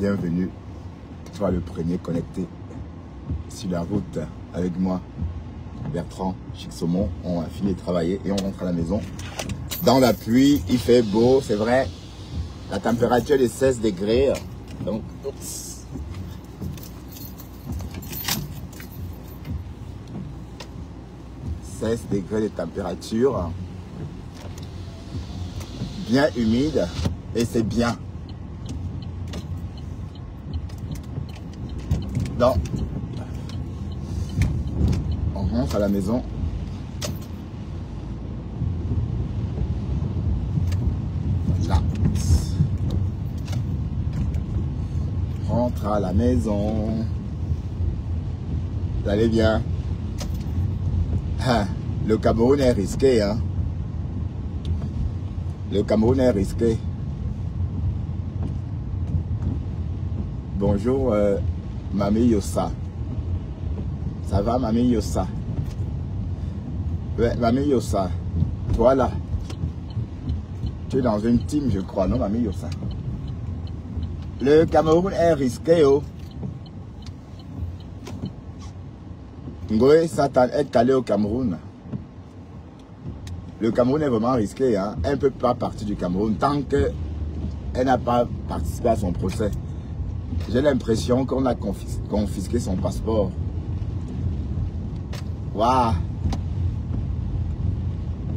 bienvenue. Toi le premier connecté sur la route avec moi, Bertrand Chixomon. On a fini de travailler et on rentre à la maison. Dans la pluie, il fait beau, c'est vrai. La température est de 16 degrés. Donc, oups. Degrés de température. Bien humide. Et c'est bien. Donc, on rentre à la maison. Là. Rentre à la maison. Vous allez bien? Le Cameroun est risqué, hein. Le Cameroun est risqué. Bonjour, Mamie Yossa. Ça va, Mamie Yossa? Ouais, Mamie Yossa. Toi là, tu es dans une team, je crois, non, Mamie Yossa? Le Cameroun est risqué, oh. Ngoé Satan est calé au Cameroun. Le Cameroun est vraiment risqué, hein. Elle ne peut pas partir du Cameroun tant qu'elle n'a pas participé à son procès. J'ai l'impression qu'on a confisqué son passeport. Waouh!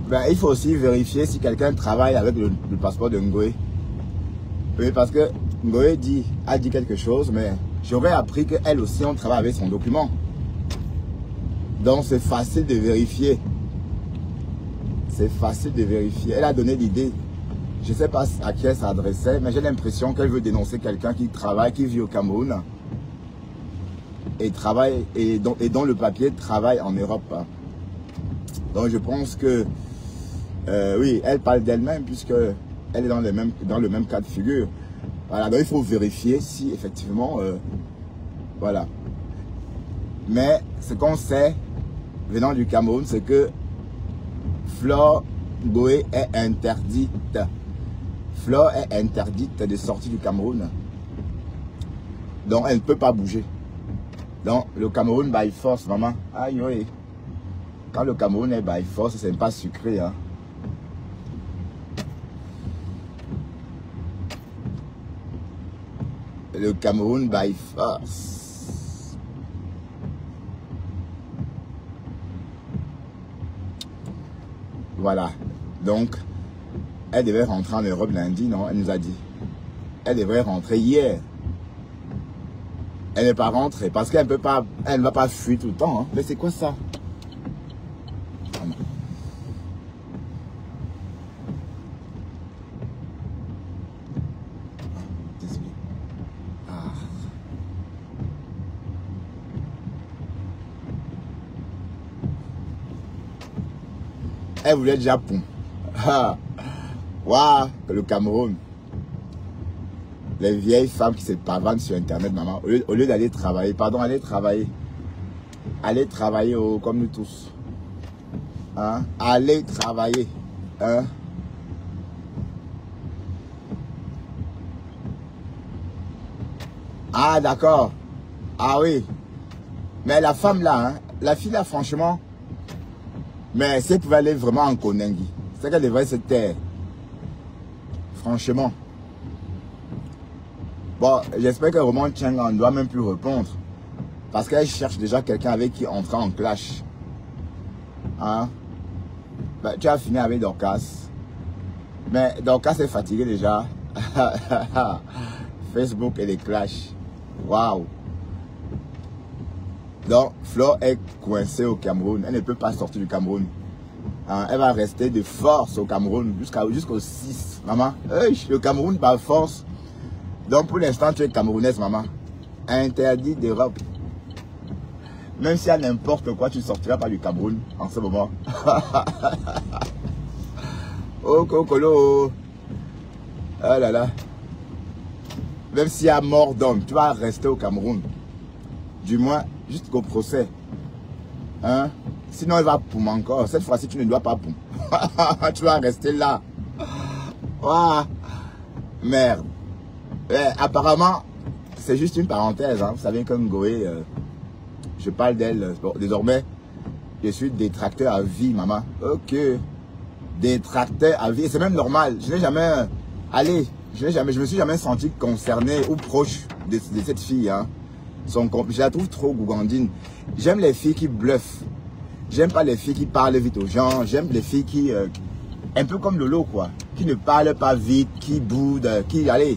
Ben, il faut aussi vérifier si quelqu'un travaille avec le passeport de Ngoé. Oui, parce que Ngoé a dit quelque chose, mais j'aurais appris qu'elle aussi, on travaille avec son document. Donc, c'est facile de vérifier. C'est facile de vérifier. Elle a donné l'idée. Je ne sais pas à qui elle s'adressait, mais j'ai l'impression qu'elle veut dénoncer quelqu'un qui travaille, qui vit au Cameroun et travaille et dont le papier travaille en Europe. Donc je pense que oui, elle parle d'elle-même puisque elle est dans le même cas de figure. Voilà, donc il faut vérifier si effectivement voilà. Mais ce qu'on sait venant du Cameroun, c'est que Flore Ngoé est interdite. Flore est interdite de sortir du Cameroun. Donc elle ne peut pas bouger. Donc le Cameroun by force, maman. Aïe, oui. Quand le Cameroun est by force, c'est pas sucré, hein. Le Cameroun by force. Voilà. Donc, elle devait rentrer en Europe lundi, non? Elle nous a dit. Elle devrait rentrer hier. Elle n'est pas rentrée parce qu'elle peut pas, elle ne va pas fuir tout le temps. Hein. Mais c'est quoi ça? Ah. Elle voulait déjà Japon. Waouh, le Cameroun. Les vieilles femmes qui se pavanent sur Internet, maman, au lieu d'aller travailler, pardon, aller travailler oh, comme nous tous. Hein? Allez travailler. Hein? Ah, d'accord. Ah oui. Mais la femme là, hein, la fille là, franchement, mais si elle pouvait aller vraiment en Konengi, c'est qu'elle devrait se taire. Franchement. Bon, j'espère que Roman Tchenga ne doit même plus répondre. Parce qu'elle cherche déjà quelqu'un avec qui entrer en clash. Hein? Ben, tu as fini avec Dorcas. Mais Dorcas est fatigué déjà. Facebook et les clashs. Waouh! Donc, Flore est coincée au Cameroun. Elle ne peut pas sortir du Cameroun. Hein? Elle va rester de force au Cameroun jusqu'au 6. Maman, le Cameroun par force. Donc pour l'instant, tu es camerounaise, maman. Interdit d'Europe. Même si à n'importe quoi, tu ne sortiras pas du Cameroun en ce moment. Oh, Kokolo. Ah là là. Même s'il y a mort d'homme, tu vas rester au Cameroun. Du moins, jusqu'au procès. Hein? Sinon, il va poum encore. Cette fois-ci, tu ne dois pas poum. Tu vas rester là. Ouah. Merde. Apparemment, c'est juste une parenthèse. Hein. Vous savez que Ngoé, je parle d'elle. Bon, désormais, je suis détracteur à vie, maman. Ok. Détracteur à vie. C'est même normal. Je n'ai jamais... Allez, je me suis jamais senti concerné ou proche de cette fille. Hein. Je la trouve trop gougandine. J'aime les filles qui bluffent. J'aime pas les filles qui parlent vite aux gens. J'aime les filles qui... un peu comme Lolo, quoi. Qui ne parlent pas vite, qui boudent, qui... Allez,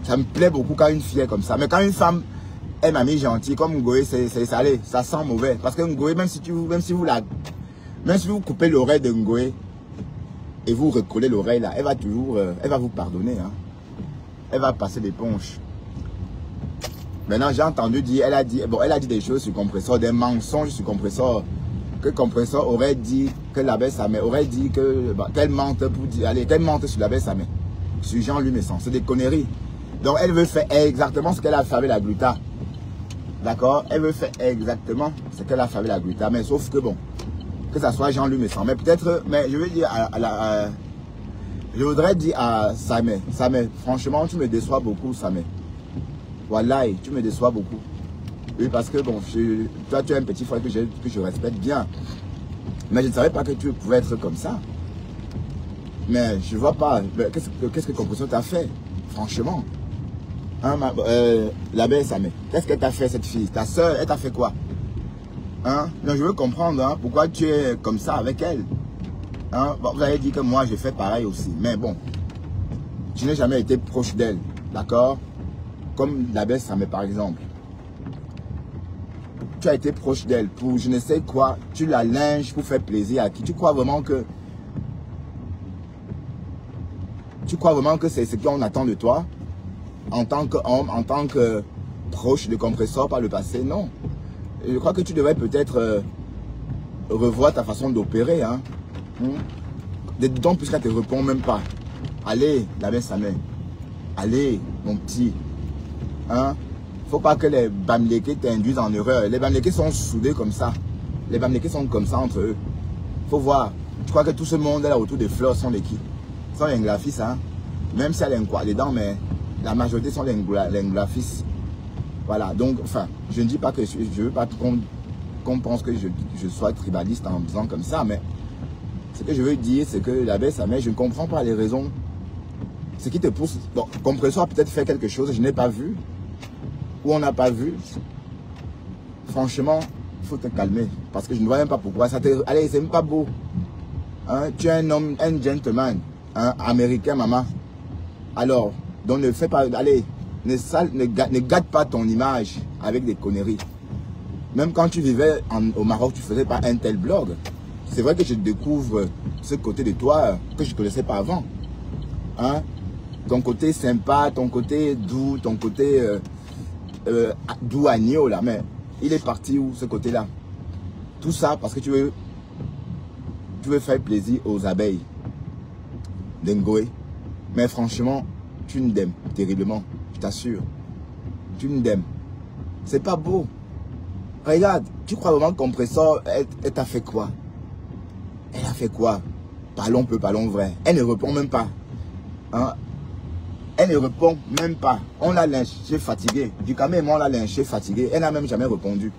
ça me plaît beaucoup quand une fille est comme ça. Mais quand une femme est mamie gentille, comme Ngoé, allez, ça sent mauvais. Parce que Ngoé, même si vous coupez l'oreille de Ngoé et vous recollez l'oreille là, elle va toujours... elle va vous pardonner. Hein. Elle va passer l'éponge. Maintenant, j'ai entendu dire, elle a dit des choses sur Compressor, des mensonges sur Compressor, que Compressor aurait dit que l'abbé Samé aurait dit que qu'elle mente pour dire, allez, qu'elle mente sur l'abbé Samé, sur Jean-Louis Messon. C'est des conneries. Donc, elle veut faire exactement ce qu'elle a fait avec la gluta. D'accord? Elle veut faire exactement ce qu'elle a fait avec la gluta, mais sauf que bon, que ça soit Jean-Louis Messon. Mais peut-être, mais je veux dire je voudrais dire à Samé, franchement, tu me déçois beaucoup, Samé. Voilà, tu me déçois beaucoup. Oui, parce que bon, toi tu es un petit frère que je respecte bien. Mais je ne savais pas que tu pouvais être comme ça. Mais je ne vois pas. Qu'est-ce que Compressor t'a fait? Franchement. Hein, la belle Samé. Qu'est-ce qu'elle t'a fait, cette fille? Ta soeur, elle t'a fait quoi? Hein? Donc je veux comprendre hein, pourquoi tu es comme ça avec elle. Hein? Bon, vous avez dit que moi j'ai fait pareil aussi. Mais bon, je n'ai jamais été proche d'elle. D'accord? Comme la belle Samé par exemple. Tu as été proche d'elle pour je ne sais quoi. Tu la linges pour faire plaisir à qui? Tu crois vraiment que c'est ce qu'on attend de toi? En tant qu'homme, en tant que proche de Compressor par le passé? Non. Je crois que tu devrais peut-être revoir ta façon d'opérer. Hein? D'autant plus qu'elle ne te répond même pas. Allez, la belle Samé. Allez, mon petit. Hein? Faut pas que les Bamlékés t'induisent en erreur. Les Bamlékés sont soudés comme ça. Les Bamlékés sont comme ça entre eux. Faut voir. Tu crois que tout ce monde là autour des fleurs sont les qui? Sont les Nglafis, hein? Même si elle a quoi dedans, mais la majorité sont les Nglafis. Voilà. Donc, enfin, je ne dis pas que je veux pas qu'on pense que je sois tribaliste en disant comme ça, mais ce que je veux dire, c'est que la belle Samé, je ne comprends pas les raisons. Ce qui te pousse. Bon, Compressor a peut-être fait quelque chose, je n'ai pas vu. Ou on n'a pas vu. Franchement, il faut te calmer. Parce que je ne vois même pas pourquoi. Allez, c'est même pas beau. Hein? Tu es un homme, un gentleman. Hein? Américain, maman. Alors, donc ne fais pas... Allez, ne gâte pas ton image avec des conneries. Même quand tu vivais au Maroc, tu ne faisais pas un tel blog. C'est vrai que je découvre ce côté de toi que je ne connaissais pas avant. Hein? Ton côté sympa, ton côté doux, ton côté... douanier là, mais il est parti où ce côté là? Tout ça parce que tu veux faire plaisir aux abeilles d'Ngoé. Mais franchement, tu ne d'aimes terriblement, je t'assure. Tu ne d'aimes. C'est pas beau. Regarde, tu crois vraiment que Compressor, elle t'a fait quoi? Elle a fait quoi? Parlons peu, parlons vrai. Elle ne répond même pas. Hein? Elle ne répond même pas. On l'a lynchée fatiguée. Du Camé, moi, on l'a lynchée fatiguée. Elle n'a même jamais répondu.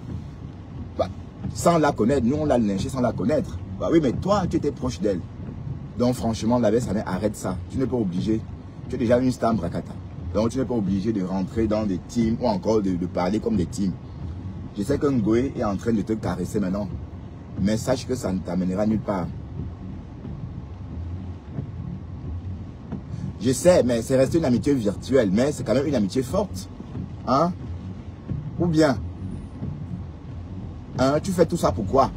Bah, sans la connaître. Nous, on l'a lynchée sans la connaître. Bah oui, mais toi, tu étais proche d'elle. Donc, franchement, la belle Samé, arrête ça. Tu n'es pas obligé. Tu es déjà une star Brakata. Donc, tu n'es pas obligé de rentrer dans des teams ou encore de parler comme des teams. Je sais que Ngoé est en train de te caresser maintenant. Mais sache que ça ne t'amènera nulle part. Je sais, mais c'est resté une amitié virtuelle, mais c'est quand même une amitié forte. Hein? Ou bien, hein, tu fais tout ça pourquoi?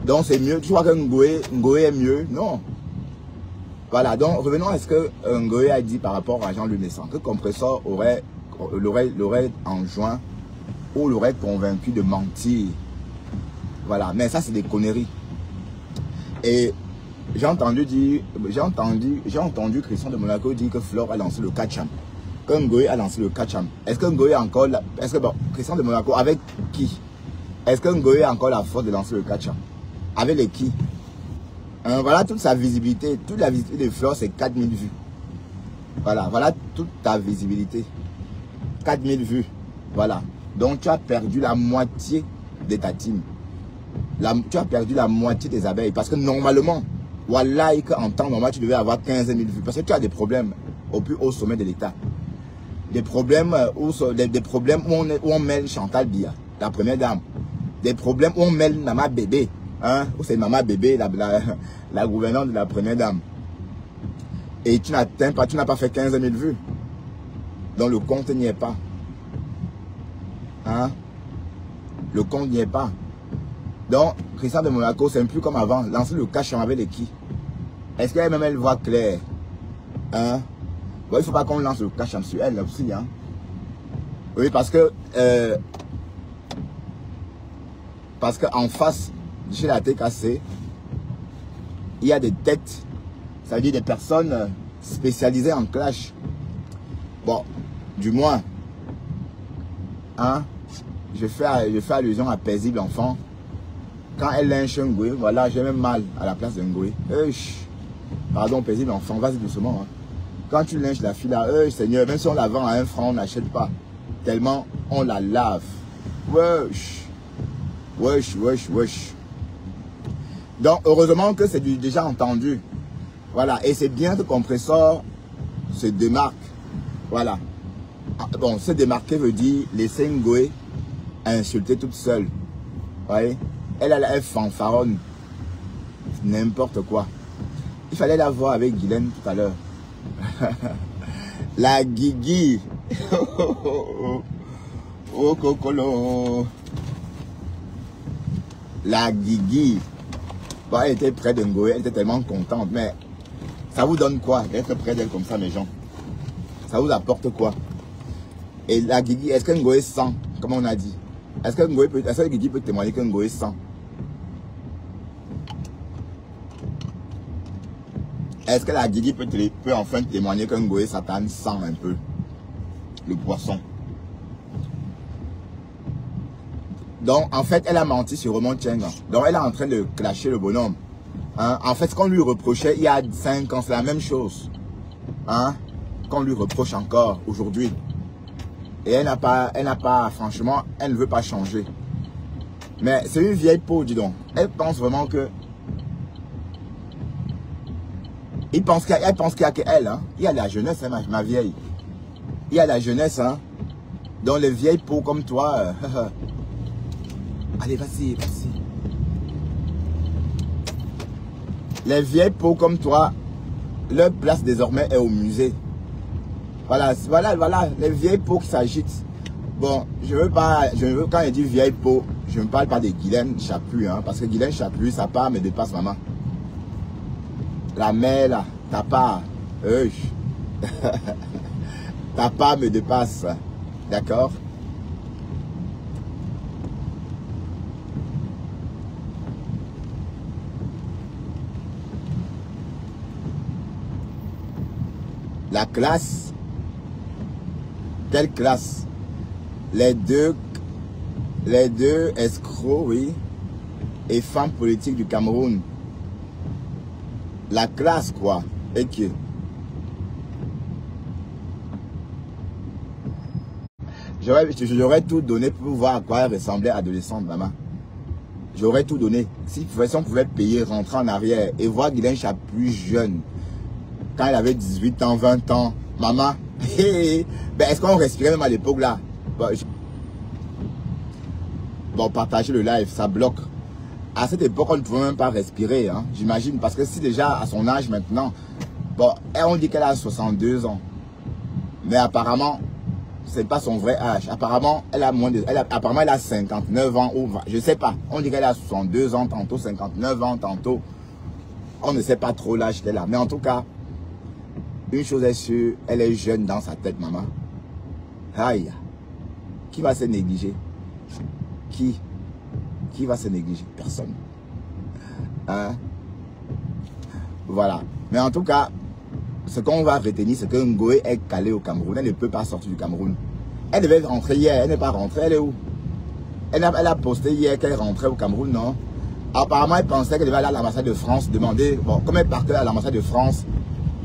Donc c'est mieux, tu vois que Ngoé est mieux? Non. Voilà, donc revenons à ce que Ngoé a dit par rapport à Jean-Louis Messon, que Compressor l'aurait enjoint ou l'aurait convaincu de mentir. Voilà, mais ça c'est des conneries. Et j'ai entendu Christian de Monaco dire que Flore a lancé le catch-up. Que Ngoé a lancé le catch-up. Est-ce que Ngoé a encore... Est-ce que, bon, Christian de Monaco, avec qui? Est-ce que Ngoé a encore la force de lancer le catch-up? Avec les qui? Voilà toute sa visibilité. Toute la visibilité de Flore, c'est 4000 vues. Voilà toute ta visibilité. 4000 vues. Voilà. Donc, tu as perdu la moitié de ta team. Tu as perdu la moitié des abeilles. Parce que normalement, voilà, en temps normal, tu devais avoir 15 000 vues. Parce que tu as des problèmes au plus haut sommet de l'État. Des problèmes où on mêle Chantal Biya, la première dame. Des problèmes où on mêle Maman Bébé. Hein, où c'est Maman Bébé, la gouvernante de la première dame. Et tu n'atteins pas, tu n'as pas fait 15 000 vues. Donc le compte n'y est pas. Hein? Le compte n'y est pas. Donc, Christian de Monaco, c'est un peu comme avant. Lancer le cash avec les qui? Est-ce qu'elle même elle voit clair? Hein? Bon, il ne faut pas qu'on lance le cash sur elle aussi. Hein? Oui, parce que en face de chez la TKC, il y a des têtes, ça veut dire des personnes spécialisées en clash. Bon, du moins, hein, je fais allusion à Paisible Enfant. Quand elle lynche un Ngoué, voilà, j'ai même mal à la place d'un Ngoué. Pardon, Paisible Enfant, vas-y doucement. Hein. Quand tu lynches la fille là, Seigneur, même si on la vend à 1 franc, on n'achète pas. Tellement on la lave. Wesh. Wesh, wesh, wesh. Donc, heureusement que c'est déjà entendu. Voilà, et c'est bien que Compressor se démarque. Voilà. Bon, se démarquer veut dire laisser Ngoué insulter toute seule. Vous voyez? Elle fanfaronne. N'importe quoi. Il fallait la voir avec Guylaine tout à l'heure. La Guigui. Oh, Cocolo. La Guigui. Bon, elle était près de Ngoué, elle était tellement contente. Mais ça vous donne quoi d'être près d'elle comme ça, mes gens? Ça vous apporte quoi? Et la Guigui, est-ce que Ngoué sent, comme on a dit? Est-ce que Guigui peut témoigner que Ngoué sent? Est-ce que la Guigui peut enfin témoigner que Ngoué Satan sent un peu le poisson? Donc, en fait, elle a menti sur Roman Tchenga. Donc, elle est en train de clasher le bonhomme. Hein? En fait, ce qu'on lui reprochait il y a 5 ans, c'est la même chose. Hein? Qu'on lui reproche encore aujourd'hui. Et elle n'a pas, franchement, elle ne veut pas changer. Mais c'est une vieille peau, dis donc. Elle pense vraiment que... Elle pense qu'il y a qu'elle. Hein? Il y a la jeunesse, hein, ma vieille. Il y a la jeunesse. Hein? Donc, les vieilles peaux comme toi... Allez, vas-y, vas-y. Les vieilles peaux comme toi, leur place désormais est au musée. Voilà, les vieilles peaux qui s'agitent. Bon, quand je dis vieille peau, je ne parle pas de Guylaine Chaput, hein, parce que Guylaine Chaput, sa part me dépasse, maman. La mère, là, ta part, ta part me dépasse, d'accord? La classe, quelle classe? Les deux escrocs, oui, et femmes politiques du Cameroun. La classe, quoi. Et que j'aurais tout donné pour voir à quoi elle ressemblait adolescente, maman. J'aurais tout donné. Si on pouvait payer, rentrer en arrière et voir Guylaine Chaput jeune. Quand elle avait 18 ans, 20 ans, maman, ben est-ce qu'on respirait même à l'époque là? Bon, partager le live, ça bloque. À cette époque, on ne pouvait même pas respirer, hein, j'imagine, parce que si déjà à son âge maintenant, bon, on dit qu'elle a 62 ans, mais apparemment, c'est pas son vrai âge. Apparemment, apparemment, elle a 59 ans, ou je sais pas. On dit qu'elle a 62 ans, tantôt 59 ans, tantôt. On ne sait pas trop l'âge qu'elle a, mais en tout cas, une chose est sûre, elle est jeune dans sa tête, maman. Aïe. Qui va se négliger? Qui va se négliger? Personne. Hein? Voilà. Mais en tout cas, ce qu'on va retenir, c'est que Ngoué est calée au Cameroun. Elle ne peut pas sortir du Cameroun. Elle devait rentrer hier. Elle n'est pas rentrée. Elle est où? Elle a posté hier qu'elle rentrait au Cameroun, non? Apparemment, elle pensait qu'elle devait aller à l'ambassade de France demander... Bon, comme elle partait à l'ambassade de France,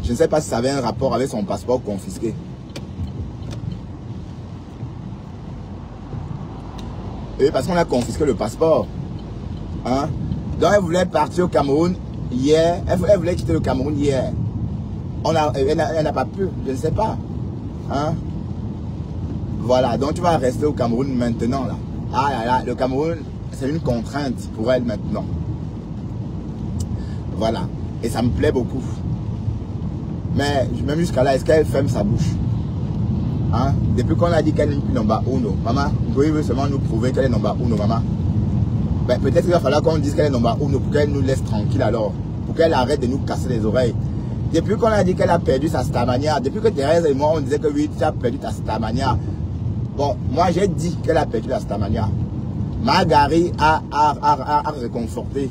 je ne sais pas si ça avait un rapport avec son passeport confisqué. Et parce qu'on a confisqué le passeport. Hein? Donc elle voulait partir au Cameroun hier. Elle voulait quitter le Cameroun hier. Elle n'a pas pu, je ne sais pas. Hein? Voilà, donc tu vas rester au Cameroun maintenant là. Ah là là, le Cameroun, c'est une contrainte pour elle maintenant. Voilà, et ça me plaît beaucoup. Mais même jusqu'à là, est-ce qu'elle ferme sa bouche? Hein? Depuis qu'on a dit qu'elle n'est plus number uno, maman, Ngoï veut seulement nous prouver qu'elle est number uno, maman. Ben, peut-être qu'il va falloir qu'on dise qu'elle est number uno pour qu'elle nous laisse tranquille alors. Pour qu'elle arrête de nous casser les oreilles. Depuis qu'on a dit qu'elle a perdu sa stamania, depuis que Thérèse et moi on disait que oui, tu as perdu ta stamania. Bon, moi j'ai dit qu'elle a perdu la stamania. Margari a réconforté.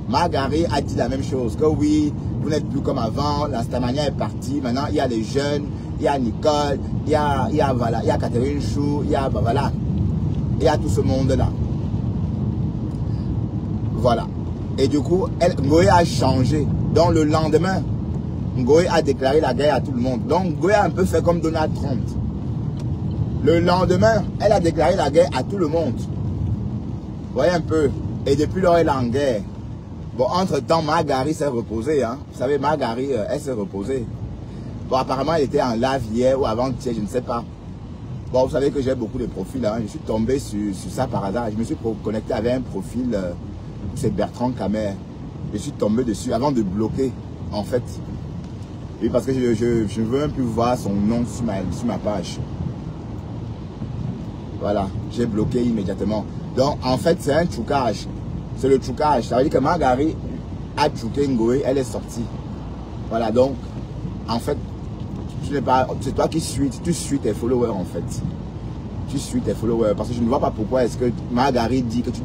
Margari a dit la même chose, que oui, vous n'êtes plus comme avant, la stamania est partie, maintenant il y a les jeunes, il y a Nicole, il y a Catherine Chou, il y a, voilà, il y a tout ce monde-là. Voilà. Et du coup, Ngoé a changé. Donc le lendemain, Ngoé a déclaré la guerre à tout le monde. Donc Ngoé a un peu fait comme Donald Trump. Le lendemain, elle a déclaré la guerre à tout le monde. Vous voyez un peu. Et depuis lors, elle est en guerre. Bon, entre-temps, Margari s'est reposée. Hein. Vous savez, Margari, elle s'est reposée. Bon, apparemment, elle était en live hier ou avant-hier, je ne sais pas. Bon, vous savez que j'ai beaucoup de profils. Hein. Je suis tombé sur ça par hasard. Je me suis connecté avec un profil, c'est Bertrand Camer. Je suis tombé dessus avant de bloquer, en fait. Oui, parce que je ne veux même plus voir son nom sur ma page. Voilà, j'ai bloqué immédiatement. Donc, en fait, c'est un trucage. C'est le trucage. Ça veut dire que Margari a truqué Ngoé, elle est sortie. Voilà, donc, en fait, c'est toi qui suis, tu suis tes followers, en fait. Tu suis tes followers. Parce que je ne vois pas pourquoi est-ce que Margari dit que tu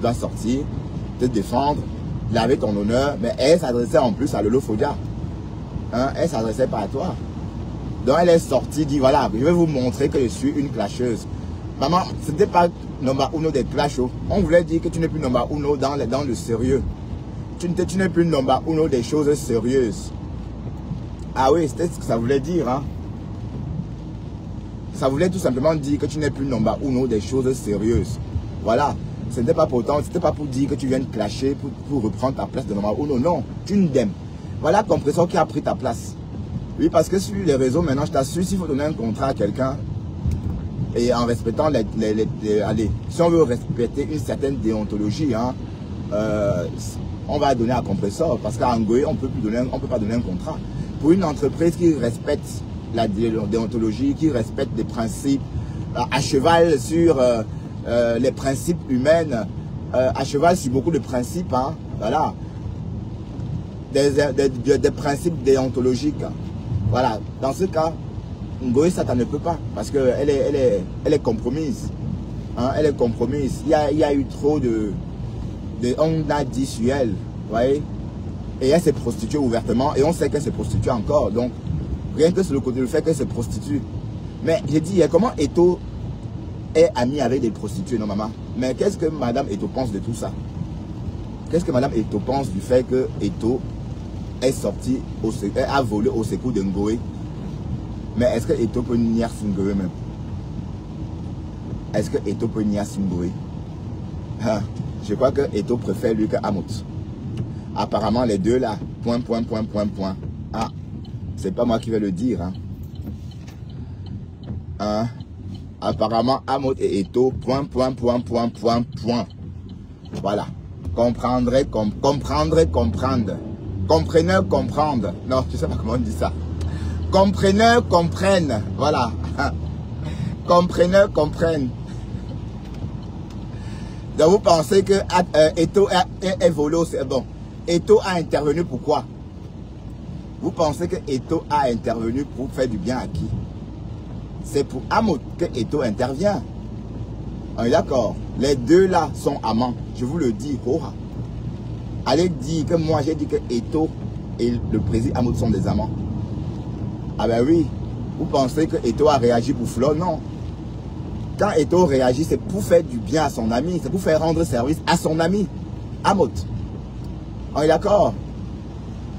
dois sortir, te défendre, laver ton honneur, mais elle s'adressait en plus à Lolo Fodia. Hein, elle s'adressait pas à toi. Donc, elle est sortie, dit voilà, je vais vous montrer que je suis une clasheuse. Maman, ce n'était pas number uno des clashs. On voulait dire que tu n'es plus number uno dans le sérieux. Tu n'es plus number uno des choses sérieuses. Ah oui, c'était ce que ça voulait dire. Hein? Ça voulait tout simplement dire que tu n'es plus number uno des choses sérieuses. Voilà. Ce n'était pas pourtant, c'était pas pour dire que tu viens de clasher pour reprendre ta place de number uno. Non, tu n'aimes. Voilà Compressor qui a pris ta place. Oui, parce que sur les réseaux, maintenant, je t'assure, s'il faut donner un contrat à quelqu'un, et en respectant allez, si on veut respecter une certaine déontologie, hein, on va donner à Compressor, parce qu'en Ngoé, on peut pas donner un contrat. Pour une entreprise qui respecte la déontologie, qui respecte les principes, à cheval sur les principes humains, à cheval sur beaucoup de principes, hein, voilà, des principes déontologiques. Voilà, dans ce cas, Ngoé, ça ne peut pas, parce qu'elle est compromise. Hein, elle est compromise. Il y a eu trop de on a dit sur elle, vous voyez. Et elle s'est prostituée ouvertement, et on sait qu'elle s'est prostituée encore. Donc, rien que sur le côté du fait qu'elle se prostitue. Mais j'ai dit, comment Eto est amie avec des prostituées, non maman? Mais qu'est-ce que Madame Eto pense de tout ça? Qu'est-ce que Madame Eto pense du fait que Eto est sorti, a volé au secours de Ngoé? Mais est-ce que Eto peut nier Ngoé même? Est-ce que Eto peut nier Ngoé? Je crois que Eto préfère lui que Amot. Apparemment, les deux là, point. Ah, c'est pas moi qui vais le dire. Hein. Apparemment, Amot et Eto, point. Voilà. Comprendre. Compreneur, comprendre. Non, je sais pas comment on dit ça. Compreneur, comprenne. Voilà. Compreneur, comprenne. Donc vous pensez que Eto est volé au... Bon, Eto a intervenu pourquoi? Vous pensez que Eto a intervenu pour faire du bien à qui? C'est pour Amot que Eto intervient. On est d'accord. Les deux là sont amants. Je vous le dis. Oh. Allez dire que moi j'ai dit que Eto et le président Amot sont des amants. Ah ben oui. Vous pensez que Eto a réagi pour Flo? Non. Quand Eto réagit, c'est pour faire du bien à son ami. C'est pour faire rendre service à son ami. Amot. On est d'accord?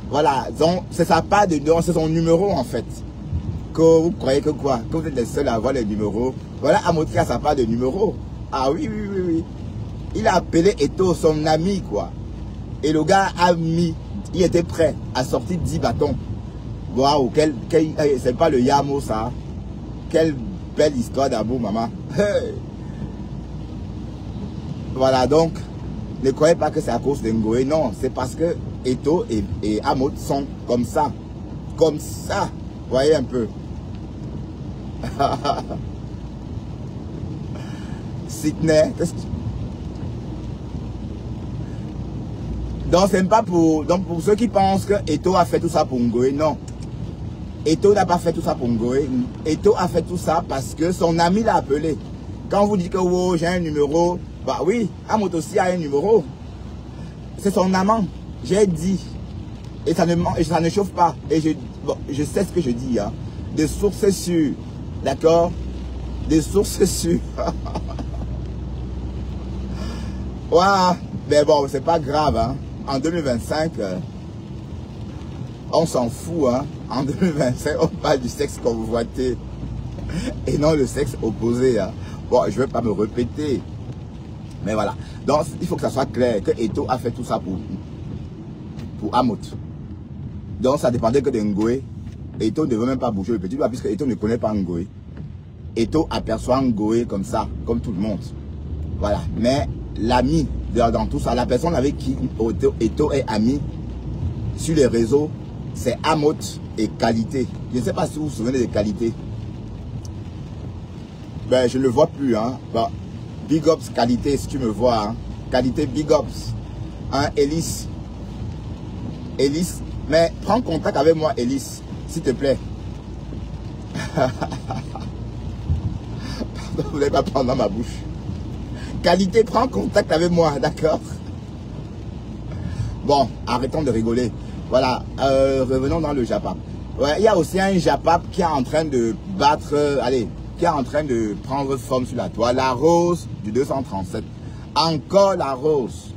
Voilà. Donc, c'est sa part de don, c'est son numéro en fait. Que vous croyez que quoi? Que vous êtes les seuls à avoir les numéros. Voilà Amot qui a sa part de numéro. Ah oui, oui, oui, oui. Il a appelé Eto son ami, quoi. Et le gars a mis, il était prêt à sortir 10 bâtons. Waouh, c'est pas le Yamo, ça. Quelle belle histoire d'amour, maman. Hey. Voilà, donc, ne croyez pas que c'est à cause de Ngoé. Non, c'est parce que Eto et Amot sont comme ça. Comme ça. Voyez un peu. Sydney. Donc, c'est pas pour... Donc, pour ceux qui pensent que Eto a fait tout ça pour Ngoé, non. Eto n'a pas fait tout ça pour Ngoé. Eto a fait tout ça parce que son ami l'a appelé. Quand vous dites que oh, j'ai un numéro, bah oui, Amot aussi a un numéro. C'est son amant. J'ai dit. Et ça ne chauffe pas. Et je sais ce que je dis. Hein. Des sources sûres. D'accord? Des sources sûres. Waouh. Mais bon, c'est pas grave. Hein. En 2025, on s'en fout. Hein. En 2025, on parle du sexe convoité. Et non le sexe opposé. Hein. Bon, je ne vais pas me répéter. Mais voilà. Donc, il faut que ça soit clair que Eto a fait tout ça pour Amot. Donc, ça dépendait que de Ngoé. Eto ne veut même pas bouger le petit doigt puisque Eto ne connaît pas Ngoé. Eto aperçoit Ngoé comme ça, comme tout le monde. Voilà. Mais l'ami dans tout ça, la personne avec qui Eto est ami sur les réseaux, c'est Amot et Qualité. Je ne sais pas si vous vous souvenez de Qualité. Ben, je ne le vois plus. Hein. Bon, Big Ups Qualité, si tu me vois. Hein. Qualité Big Ups. Hein, Elise. Elise. Mais prends contact avec moi, Elise. S'il te plaît. Pardon, vous n'allez pas prendre dans ma bouche. Qualité, prends contact avec moi, d'accord? Bon, arrêtons de rigoler. Voilà, revenons dans le Japap. Ouais, il y a aussi un Japap qui est en train de battre... allez, qui est en train de prendre forme sur la toile. La rose du 237. Encore la rose.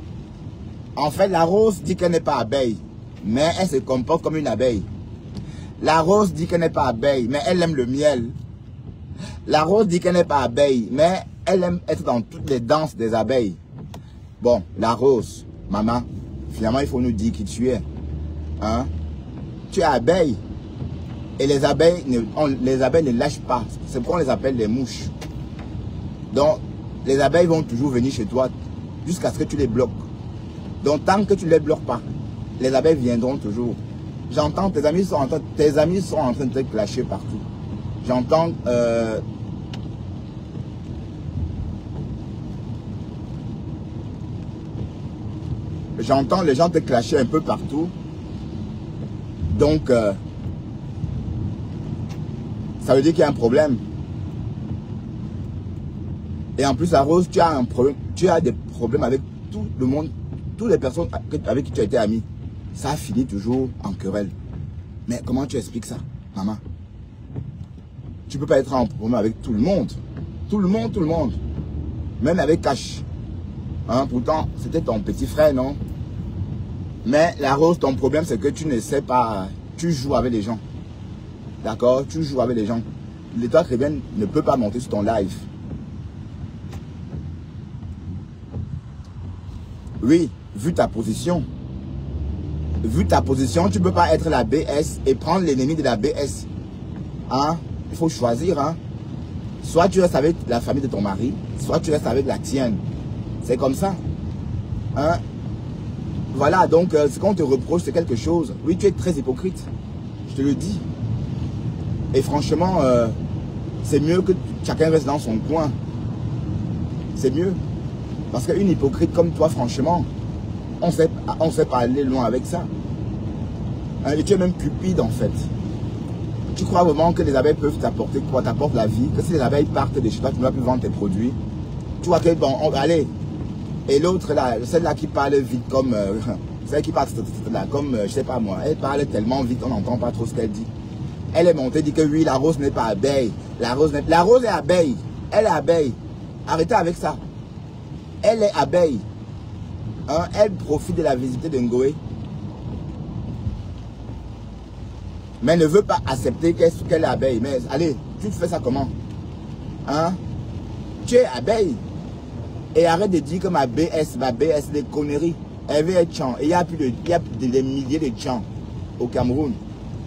En fait, la rose dit qu'elle n'est pas abeille. Mais elle se comporte comme une abeille. La rose dit qu'elle n'est pas abeille. Mais elle aime le miel. La rose dit qu'elle n'est pas abeille. Mais elle aime être dans toutes les danses des abeilles. Bon, la rose, maman, finalement, il faut nous dire qui tu es. Hein? Tu es abeille. Et les abeilles ne lâchent pas. C'est pourquoi on les appelle les mouches. Donc, les abeilles vont toujours venir chez toi jusqu'à ce que tu les bloques. Donc, tant que tu ne les bloques pas, les abeilles viendront toujours. J'entends, tes amis sont en train de te clasher partout. J'entends... j'entends les gens te clasher un peu partout. Donc... ça veut dire qu'il y a un problème. Et en plus, la rose, tu as un problème. Tu as des problèmes avec tout le monde, toutes les personnes avec qui tu as été ami. Ça finit toujours en querelle. Mais comment tu expliques ça, maman? Tu peux pas être en problème avec tout le monde. Tout le monde, tout le monde. Même avec Cash. Hein, pourtant, c'était ton petit frère, non? Mais la rose, ton problème, c'est que tu ne sais pas. Tu joues avec les gens. D'accord? Tu joues avec les gens. L'État chrétien ne peut pas monter sur ton live. Oui, vu ta position. Vu ta position, tu ne peux pas être la BS et prendre l'ennemi de la BS. Hein? Il faut choisir. Hein? Soit tu restes avec la famille de ton mari, soit tu restes avec la tienne. C'est comme ça. Hein? Voilà, donc ce qu'on te reproche, c'est quelque chose. Oui, tu es très hypocrite. Je te le dis. Et franchement, c'est mieux que chacun reste dans son coin. C'est mieux. Parce qu'une hypocrite comme toi, franchement, on sait pas aller loin avec ça. Hein, et tu es même cupide en fait. Tu crois vraiment que les abeilles peuvent t'apporter quoi? T'apportent la vie. Que si les abeilles partent de chez toi, tu ne vas plus vendre tes produits. Tu vois que bon, allez. Et l'autre là, celle-là qui parle vite comme... celle qui parle là, comme, je sais pas moi, elle parle tellement vite, on n'entend pas trop ce qu'elle dit. Elle est montée, dit que oui, la rose n'est pas abeille. La rose est abeille. Elle est abeille. Arrêtez avec ça. Elle est abeille. Hein? Elle profite de la visite de Ngoé. Mais ne veut pas accepter qu'elle est abeille. Mais allez, tu fais ça comment? Hein? Tu es abeille. Et arrête de dire que ma BS, des conneries. Elle veut être Tchan. Et il y a des milliers de Tchan au Cameroun.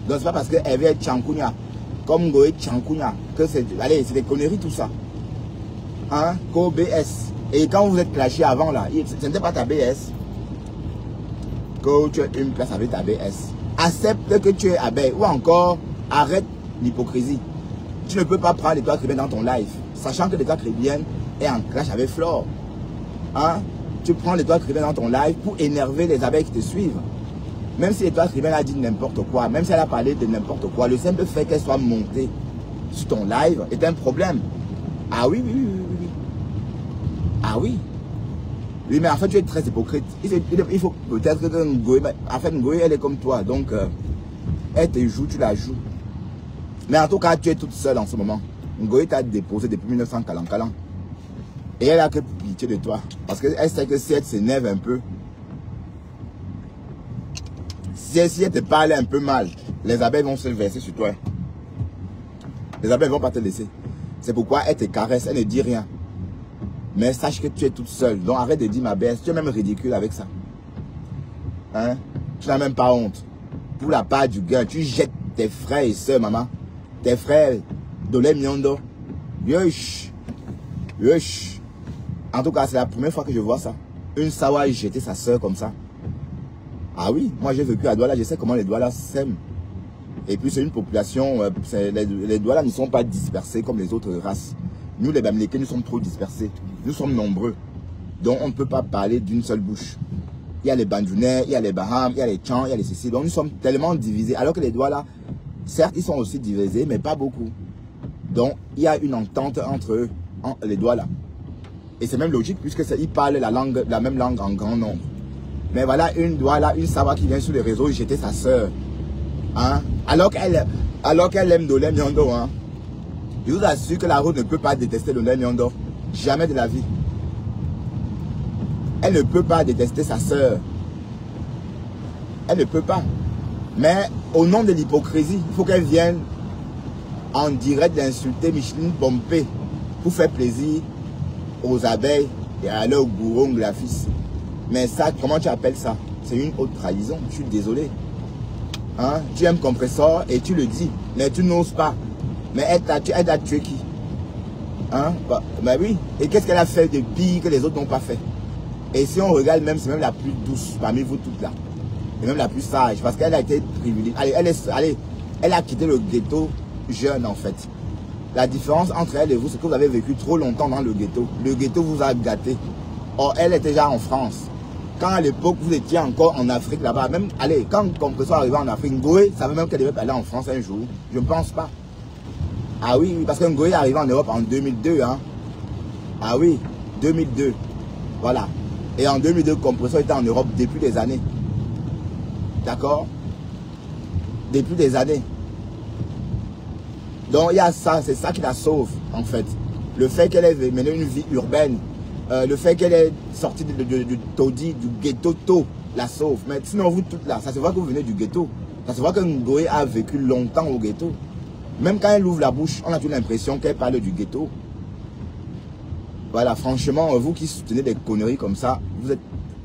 Donc c'est pas parce qu'elle veut être Tchankounia, comme Ngoé Tchankounia, que c'est... Allez, c'est des conneries tout ça. Hein? Qu'au BS. Et quand vous êtes clashé avant là, ce n'était pas ta BS. Que tu as une place avec ta BS. Accepte que tu es abeille. Ou encore, arrête l'hypocrisie. Tu ne peux pas prendre l'étoile chrétienne dans ton live, sachant que l'étoile chrétienne est en clash avec Flore. Hein? Tu prends l'étoile chrétienne dans ton live pour énerver les abeilles qui te suivent. Même si l'étoile chrétienne a dit n'importe quoi, même si elle a parlé de n'importe quoi, le simple fait qu'elle soit montée sur ton live est un problème. Ah oui, oui, oui, oui, oui. Ah oui. Oui, mais en fait, tu es très hypocrite. Il faut peut-être que Ngoé, en fait, Ngoé, elle est comme toi. Donc, elle te joue, tu la joues. Mais en tout cas, tu es toute seule en ce moment. Ngoé t'a déposé depuis 1940. Et elle a que pitié de toi. Parce qu'elle sait que si elle s'énerve un peu, si elle te parle un peu mal, les abeilles vont se verser sur toi. Les abeilles ne vont pas te laisser. C'est pourquoi elle te caresse, elle ne dit rien. Mais sache que tu es toute seule. Donc arrête de dire ma baisse. Tu es même ridicule avec ça. Hein? Tu n'as même pas honte. Pour la part du gain, tu jettes tes frères et sœurs, maman. Tes frères, Dolé Miondo. Yosh. Yosh. En tout cas, c'est la première fois que je vois ça. Une Sawa jeter sa sœur comme ça. Ah oui, moi j'ai vécu à Douala, je sais comment les Douala s'aiment. Et puis c'est une population, les Douala ne sont pas dispersés comme les autres races. Nous les Bamileke, nous sommes trop dispersés. Nous sommes nombreux. Donc on ne peut pas parler d'une seule bouche. Il y a les Bandjounais, il y a les Baham, il y a les Tchans, il y a les Sissi. Donc nous sommes tellement divisés. Alors que les Douala, certes ils sont aussi divisés, mais pas beaucoup. Donc il y a une entente entre eux, les Douala. Et c'est même logique puisqu'ils parlent la même langue en grand nombre. Mais voilà une Douala, une Sawa qui vient sur les réseaux jeter sa sœur. Hein? Alors qu'elle aime Dolé Miondo. Hein? Je vous assure que la route ne peut pas détester Dolé Miondo. Jamais de la vie. Elle ne peut pas détester sa sœur. Elle ne peut pas. Mais au nom de l'hypocrisie, il faut qu'elle vienne en direct d'insulter Micheline Pompé pour faire plaisir aux abeilles et à leur gourou la fils. Mais ça, comment tu appelles ça? C'est une haute trahison. Je suis désolé. Hein? Tu aimes Compressor et tu le dis, mais tu n'oses pas. Mais elle t'a tué qui? Hein? Bah oui. Et qu'est-ce qu'elle a fait de pire que les autres n'ont pas fait? Et si on regarde même, c'est même la plus douce parmi vous toutes là. Et même la plus sage. Parce qu'elle a été privilégiée. Elle a quitté le ghetto jeune en fait. La différence entre elle et vous, c'est que vous avez vécu trop longtemps dans le ghetto. Le ghetto vous a gâté. Or, elle était déjà en France. Quand à l'époque, vous étiez encore en Afrique là-bas, même, allez, quand Compressor arrivait en Afrique, Ngoé savait même qu'elle devait aller en France un jour. Je ne pense pas. Ah oui, parce que Ngoé est arrivé en Europe en 2002. Hein. Ah oui, 2002. Voilà. Et en 2002, Compressor était en Europe depuis des années. D'accord? Depuis des années. Donc il y a ça, c'est ça qui la sauve en fait. Le fait qu'elle ait mené une vie urbaine, le fait qu'elle est sortie du taudis, du ghetto tôt, la sauve. Mais sinon vous toutes là, ça se voit que vous venez du ghetto. Ça se voit que Ngoé a vécu longtemps au ghetto. Même quand elle ouvre la bouche, on a toujours l'impression qu'elle parle du ghetto. Voilà, franchement, vous qui soutenez des conneries comme ça, vous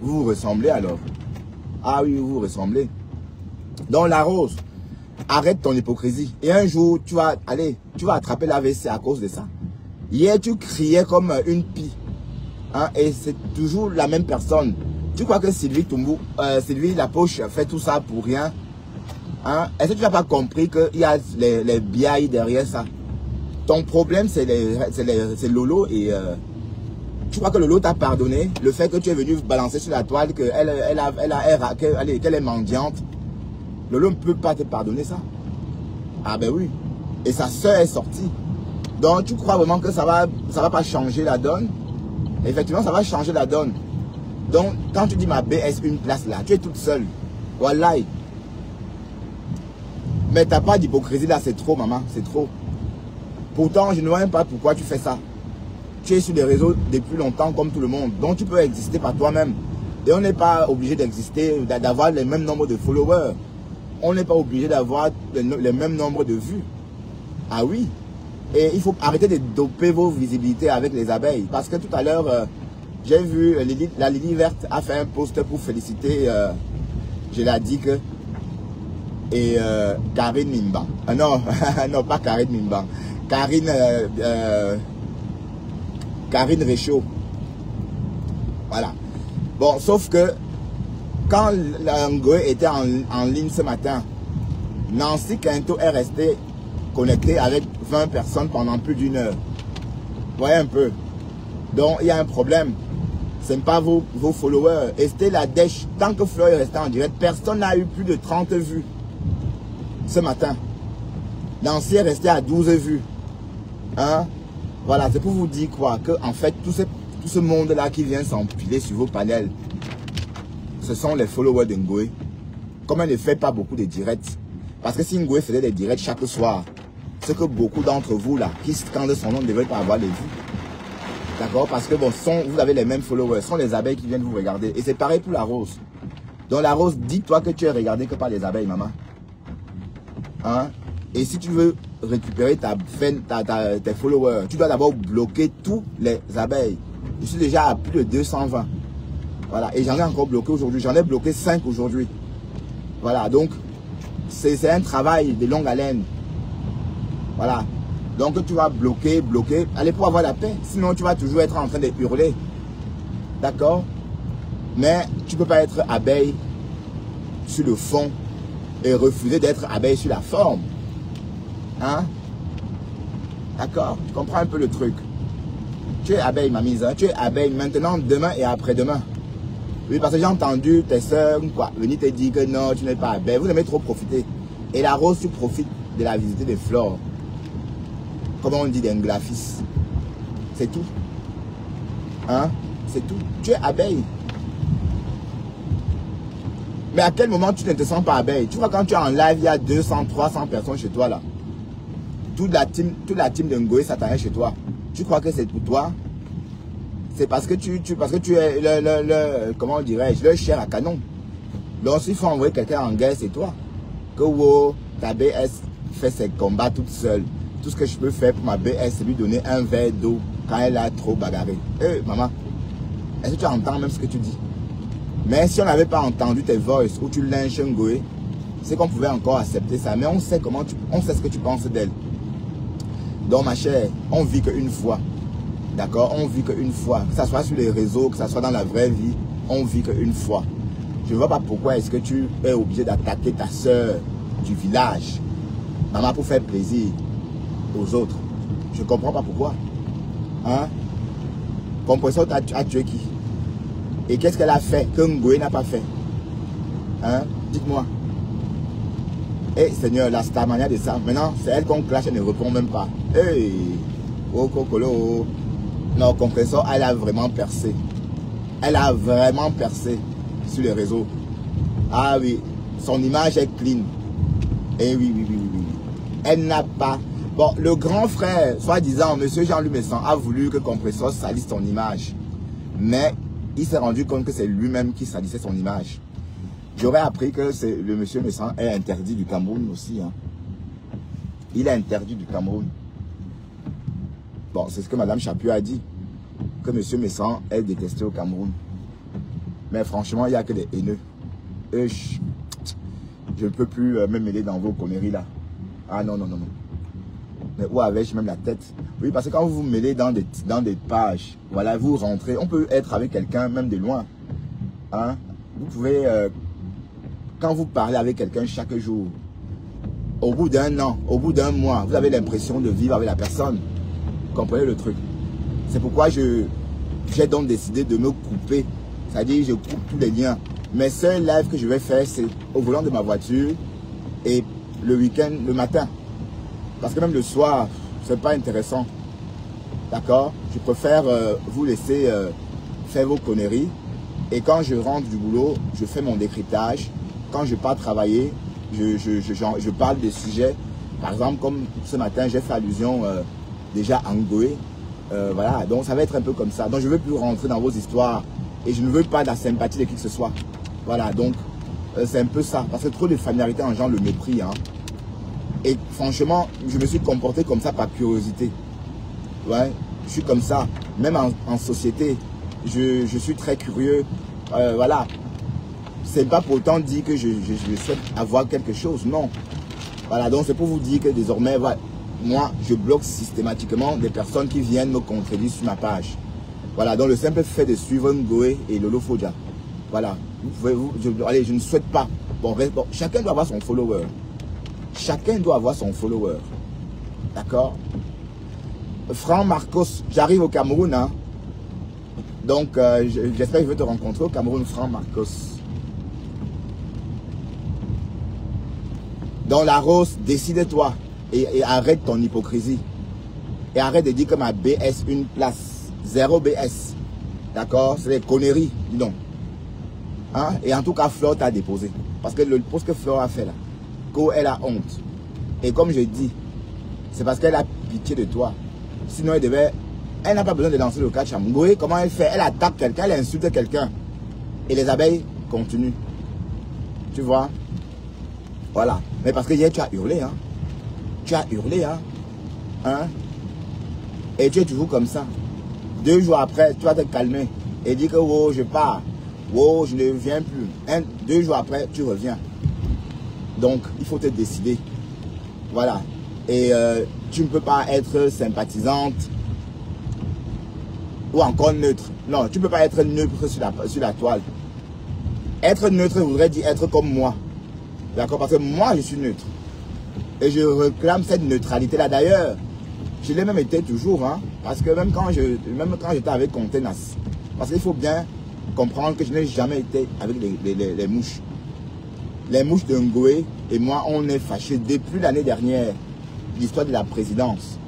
vous ressemblez alors. Ah oui, vous vous ressemblez. Donc la rose, arrête ton hypocrisie. Et un jour, tu vas attraper l'AVC à cause de ça. Hier, tu criais comme une pie. Hein, et c'est toujours la même personne. Tu crois que Sylvie Toumbou, Sylvie Lapoche fait tout ça pour rien? Hein? Est-ce que tu n'as pas compris qu'il y a les biais derrière ça? Ton problème, c'est Lolo et... tu crois que Lolo t'a pardonné le fait que tu es venu balancer sur la toile qu'elle est mendiante? Lolo ne peut pas te pardonner ça. Ah ben oui. Et sa soeur est sortie. Donc tu crois vraiment que ça va pas changer la donne? Effectivement, ça va changer la donne. Donc quand tu dis ma BS une place là, tu es toute seule. Voilà. Mais t'as pas d'hypocrisie là, c'est trop maman, c'est trop. Pourtant, je ne vois même pas pourquoi tu fais ça. Tu es sur les réseaux depuis longtemps comme tout le monde. Donc tu peux exister par toi-même. Et on n'est pas obligé d'exister, d'avoir le même nombre de followers. On n'est pas obligé d'avoir le même nombre de vues. Ah oui. Et il faut arrêter de doper vos visibilités avec les abeilles. Parce que tout à l'heure, J'ai vu, la Lily Verte a fait un post pour féliciter, je l'ai dit que, et Karine Mimban. Non, non, pas Karine Mimban. Karine Réchaud. Voilà. Bon, sauf que, quand Ngoé était en ligne ce matin, Nancy Quinto est resté connecté avec 20 personnes pendant plus d'1 heure. Vous voyez un peu. Donc, il y a un problème. Ce n'est pas vos followers. Estelle Adèche, tant que Fleur est resté en direct, personne n'a eu plus de 30 vues ce matin. Nancy est resté à 12 vues. Hein? Voilà, c'est pour vous dire quoi? Que en fait, tout ce monde-là qui vient s'empiler sur vos panels, ce sont les followers de Ngoé. Comme elle ne fait pas beaucoup de directs. Parce que si Ngoé faisait des directs chaque soir, ce que beaucoup d'entre vous là, qui scandent son nom, ne devraient pas avoir les vues. D'accord? Parce que bon, vous avez les mêmes followers. Ce sont les abeilles qui viennent vous regarder. Et c'est pareil pour la rose. Donc la rose, dis-toi que tu es regardé que par les abeilles, maman. Hein? Et si tu veux récupérer tes followers, tu dois d'abord bloquer tous les abeilles. Je suis déjà à plus de 220. Voilà. Et j'en ai encore bloqué aujourd'hui. J'en ai bloqué 5 aujourd'hui. Voilà. Donc, c'est un travail de longue haleine. Voilà. Donc tu vas bloquer. Allez, pour avoir la paix. Sinon, tu vas toujours être en train de hurler. D'accord? Mais tu ne peux pas être abeille sur le fond et refuser d'être abeille sur la forme. Hein? D'accord? Tu comprends un peu le truc. Tu es abeille, ma mise. Hein? Tu es abeille maintenant, demain et après-demain. Oui, parce que j'ai entendu tes soeurs venir te dire que non, tu n'es pas abeille. Vous aimez trop profiter. Et la rose, tu profites de la visite des fleurs. Comment on dit d'un glaphis. C'est tout. Hein? C'est tout. Tu es abeille. Mais à quel moment tu ne te sens pas abeille? Tu vois, quand tu es en live, il y a 200, 300 personnes chez toi là. Toute la team de Ngoé s'attendait chez toi. Tu crois que c'est pour toi? C'est parce que tu es comment dirais-je, le chair à canon. Donc s'il faut envoyer quelqu'un en guerre, c'est toi. Que wow, ta BS fait ses combats toute seule. Tout ce que je peux faire pour ma BS, c'est lui donner un verre d'eau quand elle a trop bagarré. Maman, est-ce que tu entends même ce que tu dis? Mais si on n'avait pas entendu tes voices où tu lynches Ngoé, c'est qu'on pouvait encore accepter ça. Mais on sait ce que tu penses d'elle. Donc ma chère, on vit qu'une fois. D'accord? On vit qu'une fois. Que ce soit sur les réseaux, que ce soit dans la vraie vie, on vit qu'une fois. Je ne vois pas pourquoi est-ce que tu es obligé d'attaquer ta soeur du village. Maman, pour faire plaisir aux autres. Je ne comprends pas pourquoi. Hein? Compressor a tué qui? Et qu'est-ce qu'elle a fait que Ngoé n'a pas fait? Hein? Dites-moi. Eh Seigneur, la starmania de ça. Maintenant, c'est elle qu'on clash, elle ne répond même pas. Hey! Oh, Cocolo. Non, Compressor, elle a vraiment percé. Elle a vraiment percé sur les réseaux. Ah oui, son image est clean. Eh oui. Elle n'a pas... Bon, le grand frère, soi-disant, monsieur Jean-Louis Messan, a voulu que Compressor salisse son image. Mais il s'est rendu compte que c'est lui-même qui salissait son image. J'aurais appris que le monsieur Messan est interdit du Cameroun aussi. Hein. Il est interdit du Cameroun. Bon, c'est ce que Madame Chapuis a dit. Que monsieur Messan est détesté au Cameroun. Mais franchement, il n'y a que des haineux. Et je ne peux plus me mêler dans vos conneries là. Ah non. Mais où avais-je même la tête? Oui, parce que quand vous vous mêlez dans des pages, voilà, vous rentrez. On peut être avec quelqu'un même de loin. Hein? Vous pouvez... quand vous parlez avec quelqu'un chaque jour, au bout d'un an, au bout d'un mois, vous avez l'impression de vivre avec la personne. Vous comprenez le truc? C'est pourquoi j'ai donc décidé de me couper. C'est-à-dire, je coupe tous les liens. Mes seuls lives que je vais faire, c'est au volant de ma voiture et le week-end, le matin. Parce que même le soir, c'est pas intéressant. D'accord? Je préfère vous laisser faire vos conneries. Et quand je rentre du boulot, je fais mon décryptage. Quand je pars travailler, je parle des sujets. Par exemple, comme ce matin, j'ai fait allusion déjà à Ngoé. Voilà, donc ça va être un peu comme ça. Donc je ne veux plus rentrer dans vos histoires. Et je ne veux pas de la sympathie de qui que ce soit. Voilà, donc c'est un peu ça. Parce que trop de familiarité engendre le mépris. Hein. Et franchement, je me suis comporté comme ça par curiosité. Ouais, je suis comme ça. Même en société, je suis très curieux. Voilà. C'est pas pour autant dire que je souhaite avoir quelque chose, non. Voilà, donc c'est pour vous dire que désormais, voilà, moi, je bloque systématiquement des personnes qui viennent me contredire sur ma page. Voilà, donc le simple fait de suivre Ngoé et Lolo Fodja. Voilà, allez, je ne souhaite pas. Bon, chacun doit avoir son follower. Chacun doit avoir son follower. D'accord? Franck Marcos, j'arrive au Cameroun, hein. Donc, j'espère que je vais te rencontrer au Cameroun, Franck Marcos. Dans la rose, décide-toi et arrête ton hypocrisie. Et arrête de dire que ma BS une place. 0 BS. D'accord? C'est des conneries, dis donc. Hein? Et en tout cas, Flore t'a déposé. Parce que le poste que Flore a fait là, elle a honte. Et comme je dis, c'est parce qu'elle a pitié de toi. Sinon, elle n'a pas besoin de lancer le catch à Ngoé. Comment elle fait? Elle attaque quelqu'un, elle insulte quelqu'un. Et les abeilles continuent. Tu vois? Voilà. Mais parce que hier, tu as hurlé, hein. Tu as hurlé, hein. Hein? Et tu es toujours comme ça. 2 jours après, tu vas te calmer et dire que oh, je pars. Oh, je ne viens plus. 2 jours après, tu reviens. Donc, il faut te décider. Voilà. Et tu ne peux pas être sympathisante ou encore neutre. Non, tu ne peux pas être neutre sur la toile. Être neutre voudrait dire être comme moi. D'accord? Parce que moi, je suis neutre. Et je réclame cette neutralité-là. D'ailleurs, je l'ai même été toujours. Hein, parce que même quand j'étais avec Contenas. Parce qu'il faut bien comprendre que je n'ai jamais été avec les mouches. Les mouches de Ngoé et moi, on est fâchés depuis l'année dernière. L'histoire de la présidence.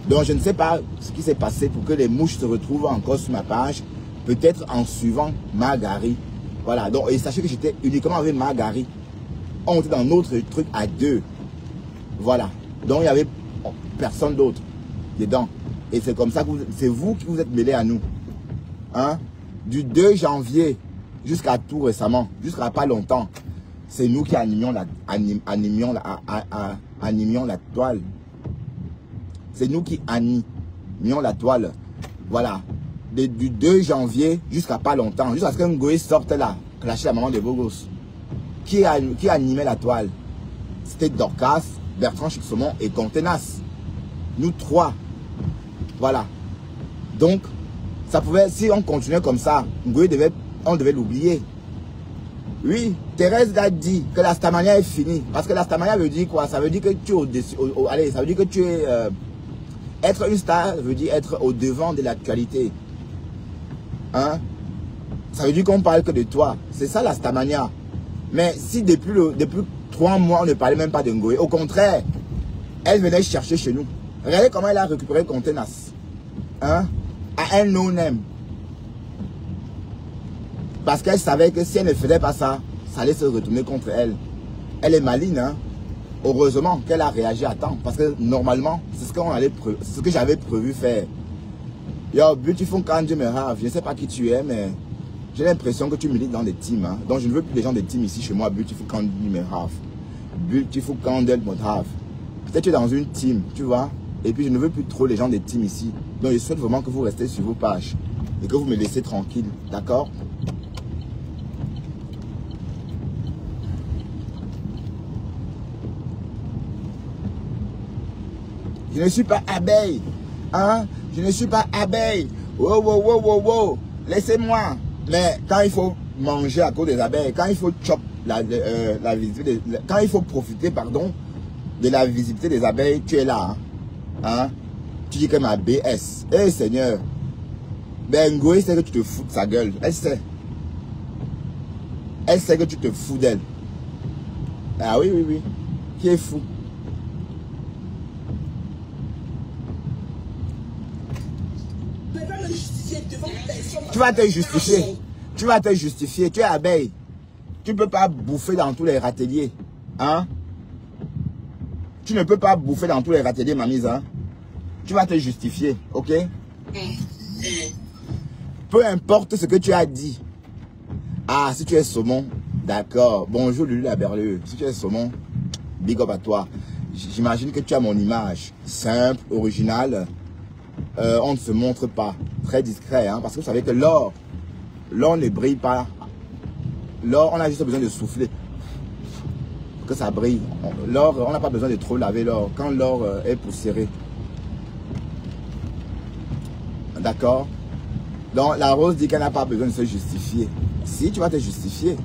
Donc, je ne sais pas ce qui s'est passé pour que les mouches se retrouvent encore sur ma page. Peut-être en suivant Margari. Voilà. Donc, et sachez que j'étais uniquement avec Margari. On était dans notre truc à 2. Voilà. Donc, il n'y avait personne d'autre dedans. Et c'est comme ça que c'est vous qui vous êtes mêlés à nous. Hein? Du 2 janvier jusqu'à tout récemment, jusqu'à pas longtemps, c'est nous qui animions la toile. C'est nous qui animions la toile. Voilà. Du 2 janvier jusqu'à pas longtemps, jusqu'à ce que Ngoé sorte là, clasher la maman de Bogos. Qui animait la toile? C'était Dorcas, Bertrand Chixomon et Contenas. Nous 3. Voilà. Donc, ça pouvait, si on continuait comme ça, Ngoé on devait l'oublier. Oui, Thérèse a dit que la stamania est finie. Parce que la stamania veut dire quoi? Ça veut dire que tu es au-dessus. Allez, ça veut dire que tu es. Être une star veut dire être au devant de l'actualité. Hein? Ça veut dire qu'on parle que de toi. C'est ça la stamania. Mais si depuis 3 mois, on ne parlait même pas de Ngoé, au contraire, elle venait chercher chez nous. Regardez comment elle a récupéré Contenas. Hein? À un no-name. Parce qu'elle savait que si elle ne faisait pas ça, ça allait se retourner contre elle. Elle est maligne, hein? Heureusement qu'elle a réagi à temps. Parce que normalement, c'est ce que j'avais prévu faire. Yo, beautiful quand Dieu me rave. Je ne sais pas qui tu es, mais j'ai l'impression que tu milites dans des teams. Hein? Donc je ne veux plus des gens des teams ici chez moi. Beautiful quand Dieu me rave. Beautiful quand Dieu me rave. Peut-être tu es dans une team, tu vois. Et puis je ne veux plus trop les gens des teams ici. Donc je souhaite vraiment que vous restez sur vos pages. Et que vous me laissez tranquille. D'accord? Je ne suis pas abeille. Hein? Je ne suis pas abeille. Wow, wow, wow, wow, wow. Laissez-moi. Mais quand il faut manger à cause des abeilles, quand il faut chop la visibilité, quand il faut profiter, pardon, de la visibilité des abeilles, tu es là. Hein? Tu dis que ma BS. Eh hey, Seigneur. Ben Ngoé sait que tu te fous de sa gueule. Elle sait. Elle sait que tu te fous d'elle. Ah oui, oui, oui. Qui est fou? Tu vas te justifier. Tu vas te justifier. Tu es abeille. Tu ne peux pas bouffer dans tous les râteliers. Hein? Tu ne peux pas bouffer dans tous les râteliers, ma mise. Hein? Tu vas te justifier. Ok? Peu importe ce que tu as dit. Ah, si tu es saumon, d'accord. Bonjour Lulu la Berleux. Si tu es saumon, big up à toi. J'imagine que tu as mon image. Simple, originale. On ne se montre pas. très discret, hein, parce que vous savez que l'or ne brille pas. L'or, on a juste besoin de souffler pour que ça brille. L'or, on n'a pas besoin de trop laver l'or. Quand l'or est poussiéré. D'accord? Donc, la rose dit qu'elle n'a pas besoin de se justifier. Si, tu vas te justifier.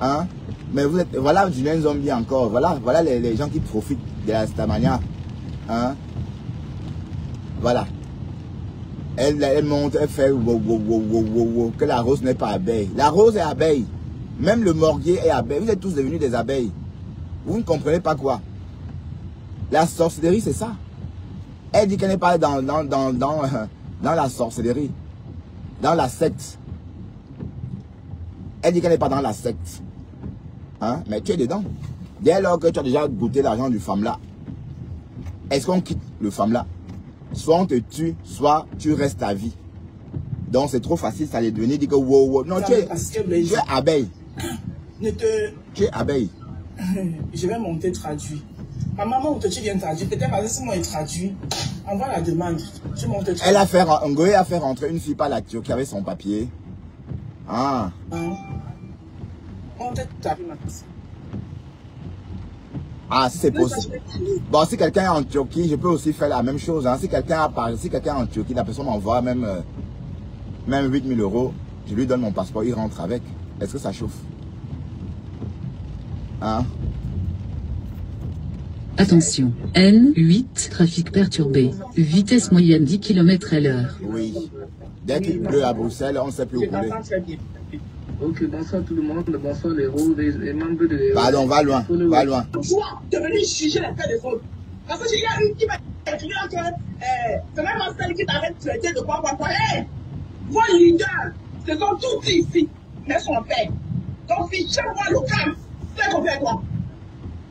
Hein? Mais vous êtes, voilà du même zombie encore. Voilà les gens qui profitent de cette manière. Hein? Voilà. Elle monte, elle fait wow, que la rose n'est pas abeille. La rose est abeille. Même le morguier est abeille. Vous êtes tous devenus des abeilles. Vous ne comprenez pas quoi. La sorcellerie, c'est ça. Elle dit qu'elle n'est pas dans la sorcellerie. Dans la secte. Elle dit qu'elle n'est pas dans la secte. Hein? Mais tu es dedans. Dès lors que tu as déjà goûté l'argent du femme là, est-ce qu'on quitte le femme là? Soit on te tue, soit tu restes à vie. Donc c'est trop facile, ça allait devenir, dit que wow. Non, tu es abeille. Tu es abeille. Je vais monter traduire. Ma maman, tu viens traduire. Peut-être parce que si moi il traduit, envoie la demande. Tu montes traduire. Elle a fait, Ngoé a fait rentrer une fille par la Turquie avec son papier. Ah. Ah, si c'est possible. Bon, si quelqu'un est en Turquie, je peux aussi faire la même chose. Hein. Si quelqu'un est en Turquie, la personne m'envoie même 8 000 €. Je lui donne mon passeport, il rentre avec. Est-ce que ça chauffe? Hein? Attention, N8, trafic perturbé. Vitesse moyenne 10 km/h. Oui. Dès qu'il pleut à Bruxelles, on ne sait plus où rouler. Ok, bonsoir tout le monde, bonsoir les rôles, les membres de... Pardon, va loin, va loin. Toi, de venir juger les faits des autres. Parce que il y a une qui m'a écrit que c'est même celle qui t'avait traité de quoi. Vos leaders, ce sont tous ici, mais sont faits. Donc fichez-moi le calme. Vous avez compris quoi?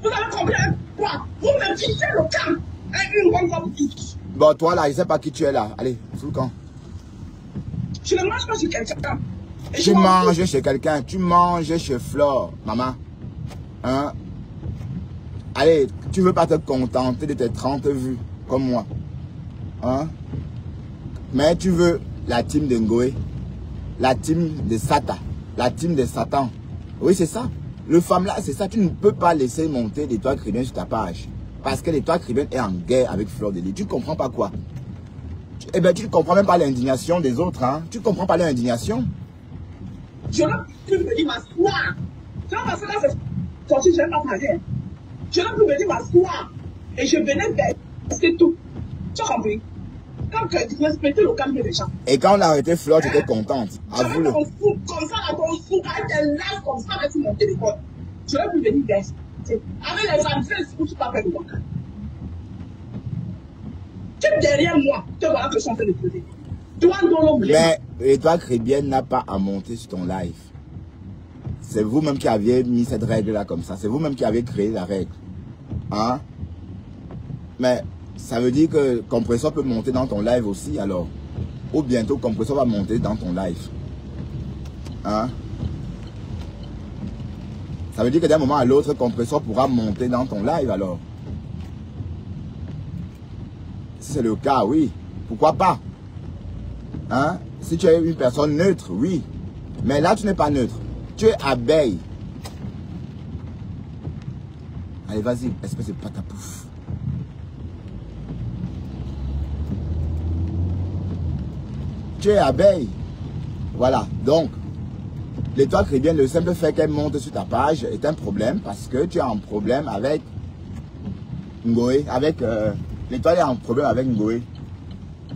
Vous avez compris quoi? Vous me fichez le calme. Une bonne fois pour toutes. Bon, toi là, je ne sais pas qui tu es là. Allez, fous le camp. Je ne mange pas sur quelqu'un. Tu manges chez quelqu'un, tu manges chez Flore, maman. Hein? Allez, tu veux pas te contenter de tes 30 vues, comme moi. Hein? Mais tu veux la team de Ngoé, la team de Sata, la team de Satan. Oui, c'est ça. Le femme là, c'est ça. Tu ne peux pas laisser monter l'Étoile Chrétienne sur ta page. Parce que l'Étoile Chrétienne est en guerre avec Fleur de Lys. Tu ne comprends pas quoi? Eh bien, tu ne comprends même pas l'indignation des autres. Hein? Tu ne comprends pas l'indignation. Je n'ai plus me dire m'asseoir. Tu vois, parce que là, c'est sorti, je n'ai pas parlé. Je n'ai plus me dire m'asseoir. Et je venais vers. C'est tout. Tu as compris? Quand tu respectais le calme des gens. Et quand on a arrêté Fleur, j'étais contente. Avoue-le. Comme ça, là, ton sou, avec tes lèvres comme ça, avec mon téléphone. Je n'ai plus venir vers. Avec les adresses où tu t'appelles de local. Tu es derrière moi. Tu vois que je suis en train de poser. Mais l'Étoile Chrétienne n'a pas à monter sur ton live. C'est vous-même qui aviez mis cette règle-là comme ça. C'est vous-même qui avez créé la règle. Hein? Mais ça veut dire que Compressor peut monter dans ton live aussi alors. Ou bientôt Compressor va monter dans ton live. Hein? Ça veut dire que d'un moment à l'autre, Compressor pourra monter dans ton live alors. Si c'est le cas, oui. Pourquoi pas? Hein? Si tu es une personne neutre, oui. Mais là, tu n'es pas neutre. Tu es abeille. Allez, vas-y, espèce de patapouf. Tu es abeille. Voilà. Donc, l'Étoile Chrétienne, le simple fait qu'elle monte sur ta page est un problème parce que tu as un problème avec Ngoé. L'Étoile est en problème avec Ngoé.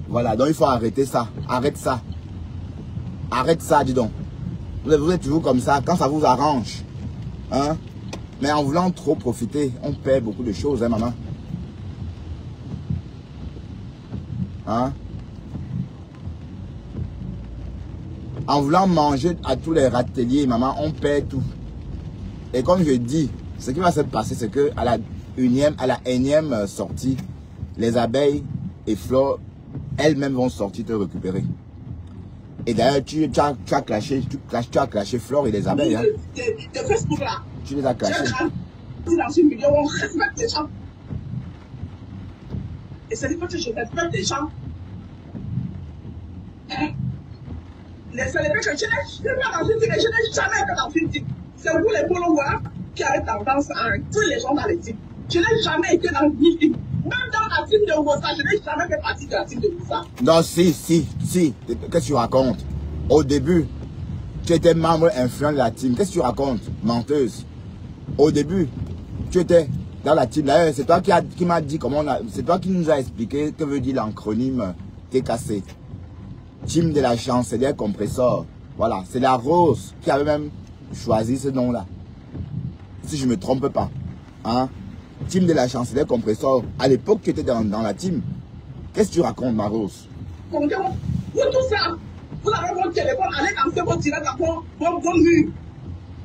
Voilà, donc il faut arrêter ça. Arrête ça. Arrête ça, dis donc. Vous êtes toujours comme ça, quand ça vous arrange. Hein? Mais en voulant trop profiter, on perd beaucoup de choses, hein, maman. Hein? En voulant manger à tous les râteliers, maman, on perd tout. Et comme je dis, ce qui va se passer, c'est que à la énième sortie, les abeilles et Flore elles-mêmes vont sortir te récupérer. Et d'ailleurs, tu as clashé Flore et les abeilles. Hein. Facebook là. Tu les as clashés. Dans une vidéo, on respecte les gens. Et c'est dire que je respecte les gens. Les célébrés que je n'ai pas dans une team, je n'ai jamais été dans une team. C'est vous les followers qui avaient tendance à inclure les gens dans les teams. Je n'ai jamais été dans une team. Même dans la team de Wosa, je n'ai jamais fait partie de la team de Wosa. Non, si. Qu'est-ce que tu racontes? Au début, tu étais membre influent de la team. Qu'est-ce que tu racontes? Menteuse. Au début, tu étais dans la team. D'ailleurs, c'est toi qui m'a dit comment on a... C'est toi qui nous a expliqué que veut dire l'acronyme TKC. Team de la chancelière compresseur. Voilà, c'est la Rose qui avait même choisi ce nom-là. Si je ne me trompe pas. Hein? Team de la chancelière compresseur. À l'époque, tu étais dans la team. Qu'est-ce que tu racontes, ma Rose? Vous tout ça, vous avez votre téléphone, allez lancer votre direct dans vos murs.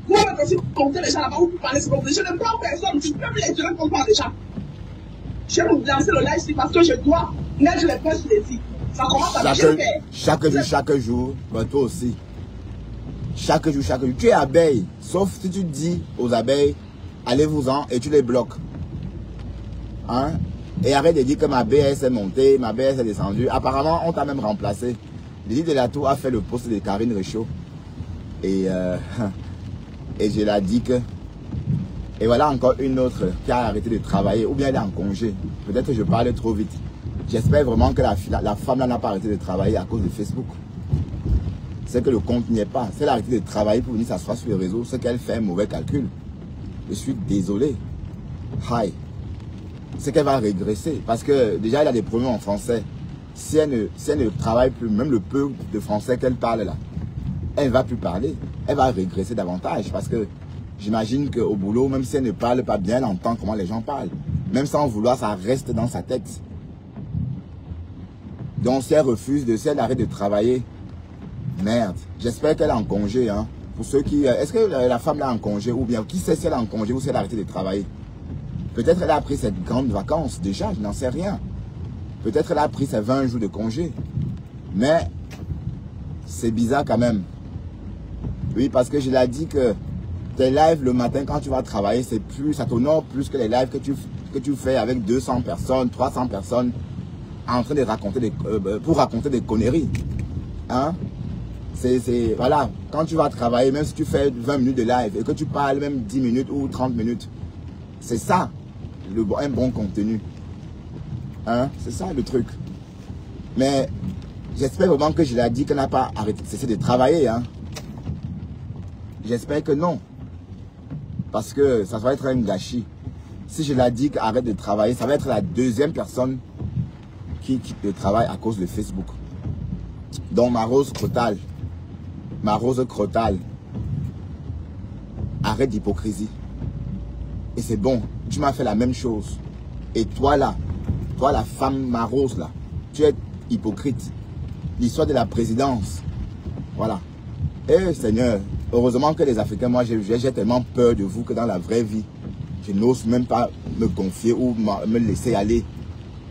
Vous pouvez aussi compter les gens là-bas, vous parlez sur votre. Je ne prends personne, je peux me les directs contre les gens. Je vais vous lancer le live ici parce que je dois mettre les points sur les îles. Ça commence à bien faire. Chaque jour, ben toi aussi. Chaque jour. Tu es abeille. Sauf si tu dis aux abeilles, allez-vous-en et tu les bloques. Hein? Et arrête de dire que ma BS est montée, ma BS est descendue. Apparemment, on t'a même remplacé. Lydie Delatour a fait le poste de Karine Richaud. Et je l'ai dit que... Et voilà encore une autre qui a arrêté de travailler. Ou bien elle est en congé. Peut-être que je parle trop vite. J'espère vraiment que la femme là n'a pas arrêté de travailler à cause de Facebook. C'est que le compte n'y est pas. Si elle a arrêté de travailler pour venir s'asseoir sur les réseaux, c'est qu'elle fait un mauvais calcul. Je suis désolé. Hi. C'est qu'elle va régresser. Parce que déjà, elle a des problèmes en français. Si elle ne travaille plus, même le peu de français qu'elle parle là, elle ne va plus parler. Elle va régresser davantage. Parce que j'imagine qu'au boulot, même si elle ne parle pas bien, elle entend comment les gens parlent. Même sans vouloir, ça reste dans sa tête. Donc si elle refuse si elle arrête de travailler, merde. J'espère qu'elle est en congé. Hein. Pour ceux qui... Est-ce que la femme est en congé ou bien qui sait si elle est en congé ou si elle a arrêté de travailler? Peut-être elle a pris cette grande vacance déjà, je n'en sais rien. Peut-être elle a pris ses 20 jours de congé. Mais c'est bizarre quand même. Oui, parce que je l'ai dit que tes lives le matin quand tu vas travailler, c'est plus, ça t'honore plus que les lives que tu fais avec 200 personnes, 300 personnes en train de raconter pour raconter des conneries. Hein? Voilà, quand tu vas travailler, même si tu fais 20 minutes de live et que tu parles même 10 minutes ou 30 minutes, c'est ça, un bon contenu. Hein? C'est ça le truc. Mais j'espère vraiment que je l'ai dit qu'elle n'a pas cessé de travailler. Hein? J'espère que non. Parce que ça va être un gâchis. Si je l'ai dit qu'arrête de travailler, ça va être la deuxième personne qui quitte le travail à cause de Facebook. Donc ma Rose Crotal, arrête d'hypocrisie. Et c'est bon, tu m'as fait la même chose. Et toi là, toi la femme, ma Rose là, tu es hypocrite. L'histoire de la présidence, voilà. Eh Seigneur, heureusement que les Africains, moi j'ai tellement peur de vous que dans la vraie vie, je n'ose même pas me confier ou me laisser aller.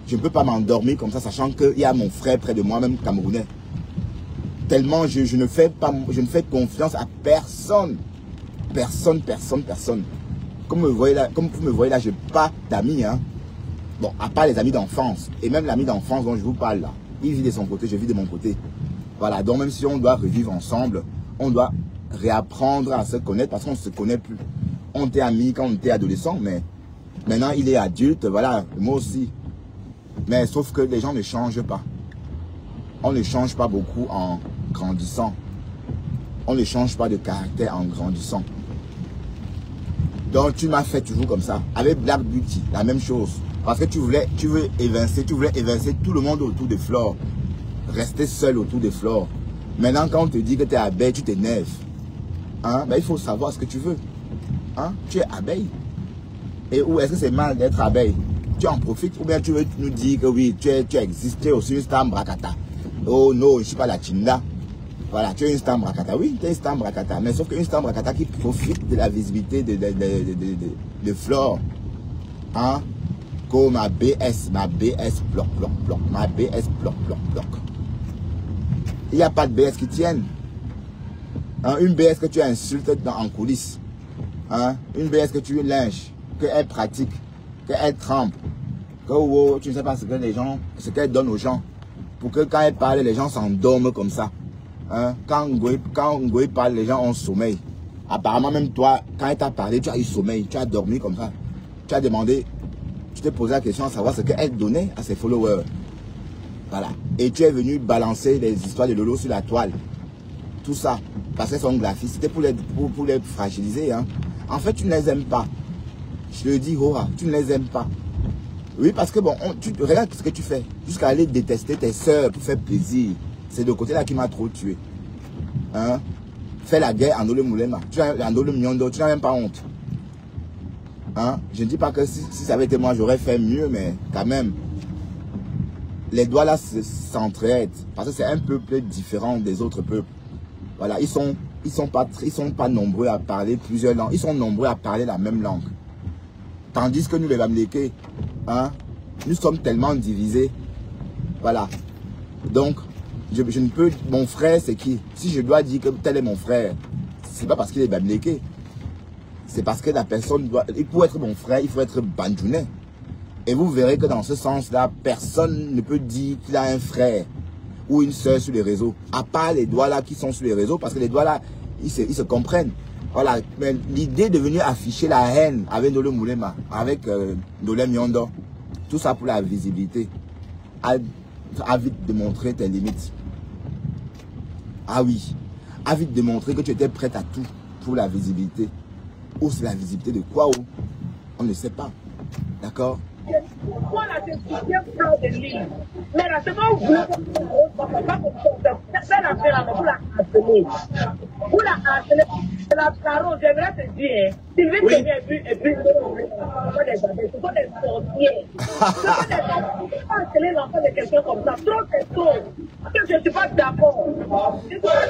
Je ne peux pas m'endormir comme ça, sachant qu'il y a mon frère près de moi, même camerounais. Tellement je ne fais confiance à personne. Personne. Comme vous me voyez là, je n'ai pas d'amis. Hein. Bon, à part les amis d'enfance. Et même l'ami d'enfance dont je vous parle là. Il vit de son côté, je vis de mon côté. Voilà, donc même si on doit revivre ensemble, on doit réapprendre à se connaître parce qu'on ne se connaît plus. On était amis quand on était adolescent, mais maintenant il est adulte, voilà, moi aussi. Mais sauf que les gens ne changent pas. On ne change pas beaucoup en grandissant. On ne change pas de caractère en grandissant. Donc tu m'as fait toujours comme ça. Avec Black Beauty, la même chose. Parce que tu voulais évincer tout le monde autour de Flore. Rester seul autour de Flore. Maintenant quand on te dit que tu es abeille, tu t'énerves. Hein? Ben, il faut savoir ce que tu veux. Hein? Tu es abeille. Et où est-ce que c'est mal d'être abeille? Tu en profites ou bien tu veux nous dire que oui, tu existes, tu es aussi une star Brakata. Oh non, je ne suis pas la Chinda. Voilà, tu es une star Brakata. Oui, tu es une star Brakata. Mais sauf qu'une star Brakata qui profite de la visibilité de Flore. Hein? Comme ma BS bloc. Ma BS bloc. Il n'y a pas de BS qui tienne. Hein? Une BS que tu insultes en coulisses. Hein? Une BS que tu lynches, qu'elle pratique, qu'elle trempe, que oh, tu ne sais pas ce que les gens, ce qu'elle donne aux gens, pour que quand elle parle, les gens s'endorment comme ça. Hein? Quand Ngoé parle, les gens ont sommeil. Apparemment, même toi, quand elle t'a parlé, tu as eu sommeil, tu as dormi comme ça. Tu as demandé, tu t'es posé la question à savoir ce qu'elle donnait à ses followers. Voilà. Et tu es venu balancer les histoires de Lolo sur la toile. Tout ça. Parce qu'elles sont graphistes. C'était pour les fragiliser. Hein. En fait, tu ne les aimes pas. Je le dis, Hora, tu ne les aimes pas. Oui, parce que bon, tu regardes ce que tu fais. Jusqu'à aller détester tes soeurs pour faire plaisir. C'est de côté là qui m'a trop tué. Hein? Fais la guerre en Ndolé Moulema. Tu as en Ndolé Miondo, tu n'as même pas honte. Hein? Je ne dis pas que si ça avait été moi, j'aurais fait mieux, mais quand même. Les doigts là s'entraident. Parce que c'est un peuple différent des autres peuples. Voilà, ils sont pas nombreux à parler plusieurs langues. Ils sont nombreux à parler la même langue. Tandis que nous, les Bamlékés, hein, nous sommes tellement divisés. Voilà. Donc, je ne peux... Mon frère, c'est qui? Si je dois dire que tel est mon frère, c'est pas parce qu'il est Bamléké. C'est parce que la personne doit... Pour être mon frère, il faut être Bandjounais. Et vous verrez que dans ce sens-là, personne ne peut dire qu'il a un frère ou une soeur sur les réseaux. À part les doigts là qui sont sur les réseaux, parce que les doigts là, ils se comprennent. Voilà, mais l'idée de venir afficher la haine avec Ndolé Moulema, avec Ndolé Miondo, tout ça pour la visibilité, a vite de montrer tes limites. Ah oui, a vite de montrer que tu étais prête à tout pour la visibilité. Ou c'est la visibilité de quoi? On ne sait pas. D'accord? Moi, la description de l'île. Mais là, c'est pas vous. C'est la faire, vous la harceler. Vous la harceler. La Caro, j'aimerais te dire, Sylvie te vient et puis, ce sont des sorciers. Ce sont des sorciers. Harceler l'enfant de quelqu'un comme ça, trop c'est trop. Je ne suis pas d'accord.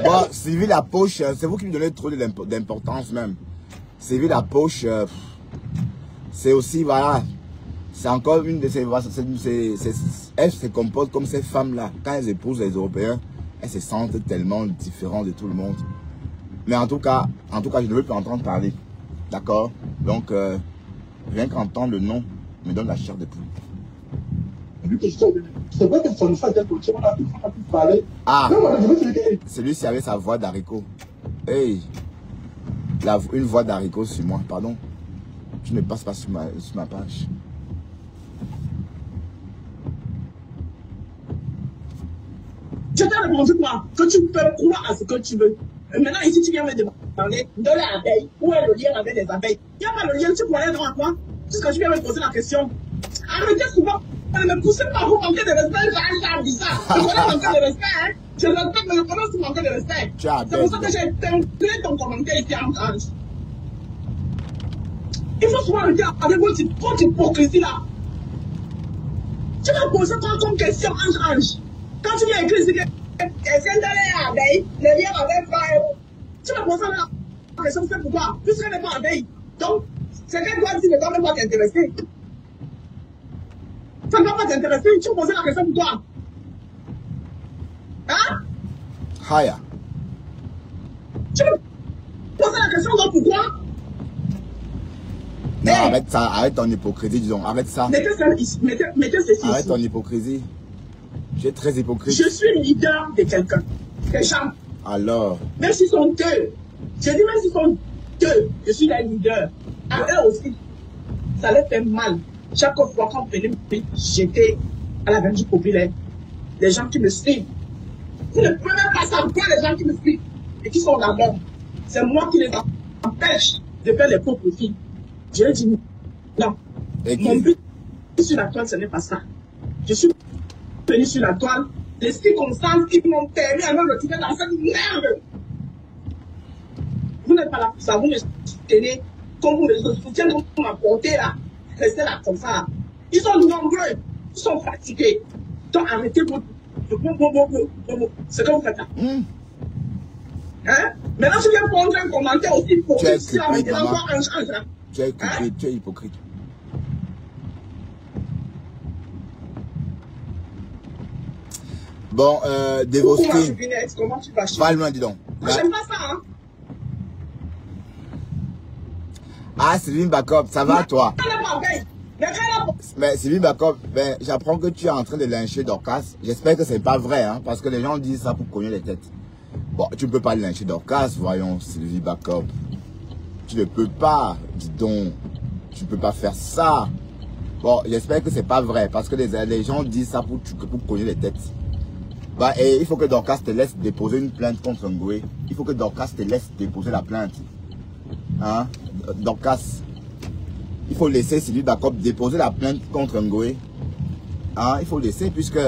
Bon, Sylvie la poche, c'est vous qui lui donnez trop d'importance même. Sylvie la poche, c'est aussi, voilà. C'est encore une de ces... Elles se comportent comme ces femmes-là. Quand elles épousent les Européens, elles se sentent tellement différentes de tout le monde. Mais en tout cas, je ne veux plus entendre parler. D'accord? Donc, rien qu'entendre le nom me donne la chair de poule. C'est vrai que ça nous fait quelque chose, on a pu parler. Ah, celui-ci avait sa voix d'haricot. Hey, une voix d'haricot sur moi, pardon. Tu ne passes pas sur ma page. Je t'ai répondu quoi? Que tu peux croire à ce que tu veux. Et maintenant, ici, tu viens me demander de l'abeille. Où est le lien avec les abeilles? Il n'y a pas le lien, tu pourrais être à quoi? Puisque tu viens me poser la question. Arrêtez souvent. Ne me poussez pas, vous manquez de respect, j'ai un bizarre. Je connais manquer de respect, hein. Je respecte, mais je connais aussi manquer de respect. C'est pour ça que j'ai terminé ton commentaire ici en France. Il faut souvent le dire avec votre hypocrisie là. Tu m'as posé quoi comme question, Ange? Quand tu viens écrire ici, c'est dans l'abeille, le lien avec frère. Tu m'as posé la question, c'est pourquoi? Puisqu'elle n'est pas abeille. Donc, c'est qu'elle doit dire ne doit même pas t'intéresser. Ça ne va pas t'intéresser, tu me posais la question pour toi. Hein? Haya. Tu me posais la question donc pourquoi? Non, arrête ça, arrête ton hypocrisie, disons, arrête ça. Mettez ceci arrête ici. ton hypocrisie. Tu es très hypocrite. Je suis leader de quelqu'un. Des gens. Alors. Même s'ils sont deux. Je dis même s'ils sont deux, je suis la leader. À eux aussi, ça leur fait mal. Chaque fois qu'on venait me jeter à la Belgique populaire, les gens qui me suivent, vous ne pouvez même pas savoir les gens qui me suivent et qui sont là-bas. C'est moi qui les empêche de faire les pauvres filles. Je leur dis non. Mon but sur la toile, ce n'est pas ça. Je suis venu sur la toile, les circonstances qui m'ont permis à me retrouver dans cette merde. Vous n'êtes pas là pour ça, vous me soutenez comme vous me soutiennez, comme vous m'apportez là. Restez là comme ça. Ils sont nombreux, ils sont fatigués. Donc arrêtez ce que vous faites là. Hein? Maintenant, tu viens prendre un commentaire aussi pour que tu as maintenant encore un change là. Tu es hypocrite, tu es hypocrite. Bon, Dévoskin. Comment tu vas chier? Parle-moi, dis donc. Moi, j'aime pas ça, hein. Ah, Sylvie Bakop, ça va toi? Mais Sylvie Bakop, ben, j'apprends que tu es en train de lyncher Dorcas. J'espère que c'est pas vrai, hein, parce que les gens disent ça pour cogner les têtes. Bon, tu ne peux pas lyncher Dorcas, voyons, Sylvie Backup. Tu ne peux pas, dis donc. Tu ne peux pas faire ça. Bon, j'espère que c'est pas vrai, parce que les gens disent ça pour cogner les têtes. Bah, et il faut que Dorcas te laisse déposer une plainte contre Ngoé. Il faut que Dorcas te laisse déposer la plainte. Hein? Dorcas, il faut laisser Sylvie Backup déposer la plainte contre Ngoé. Hein? Il faut laisser, puisque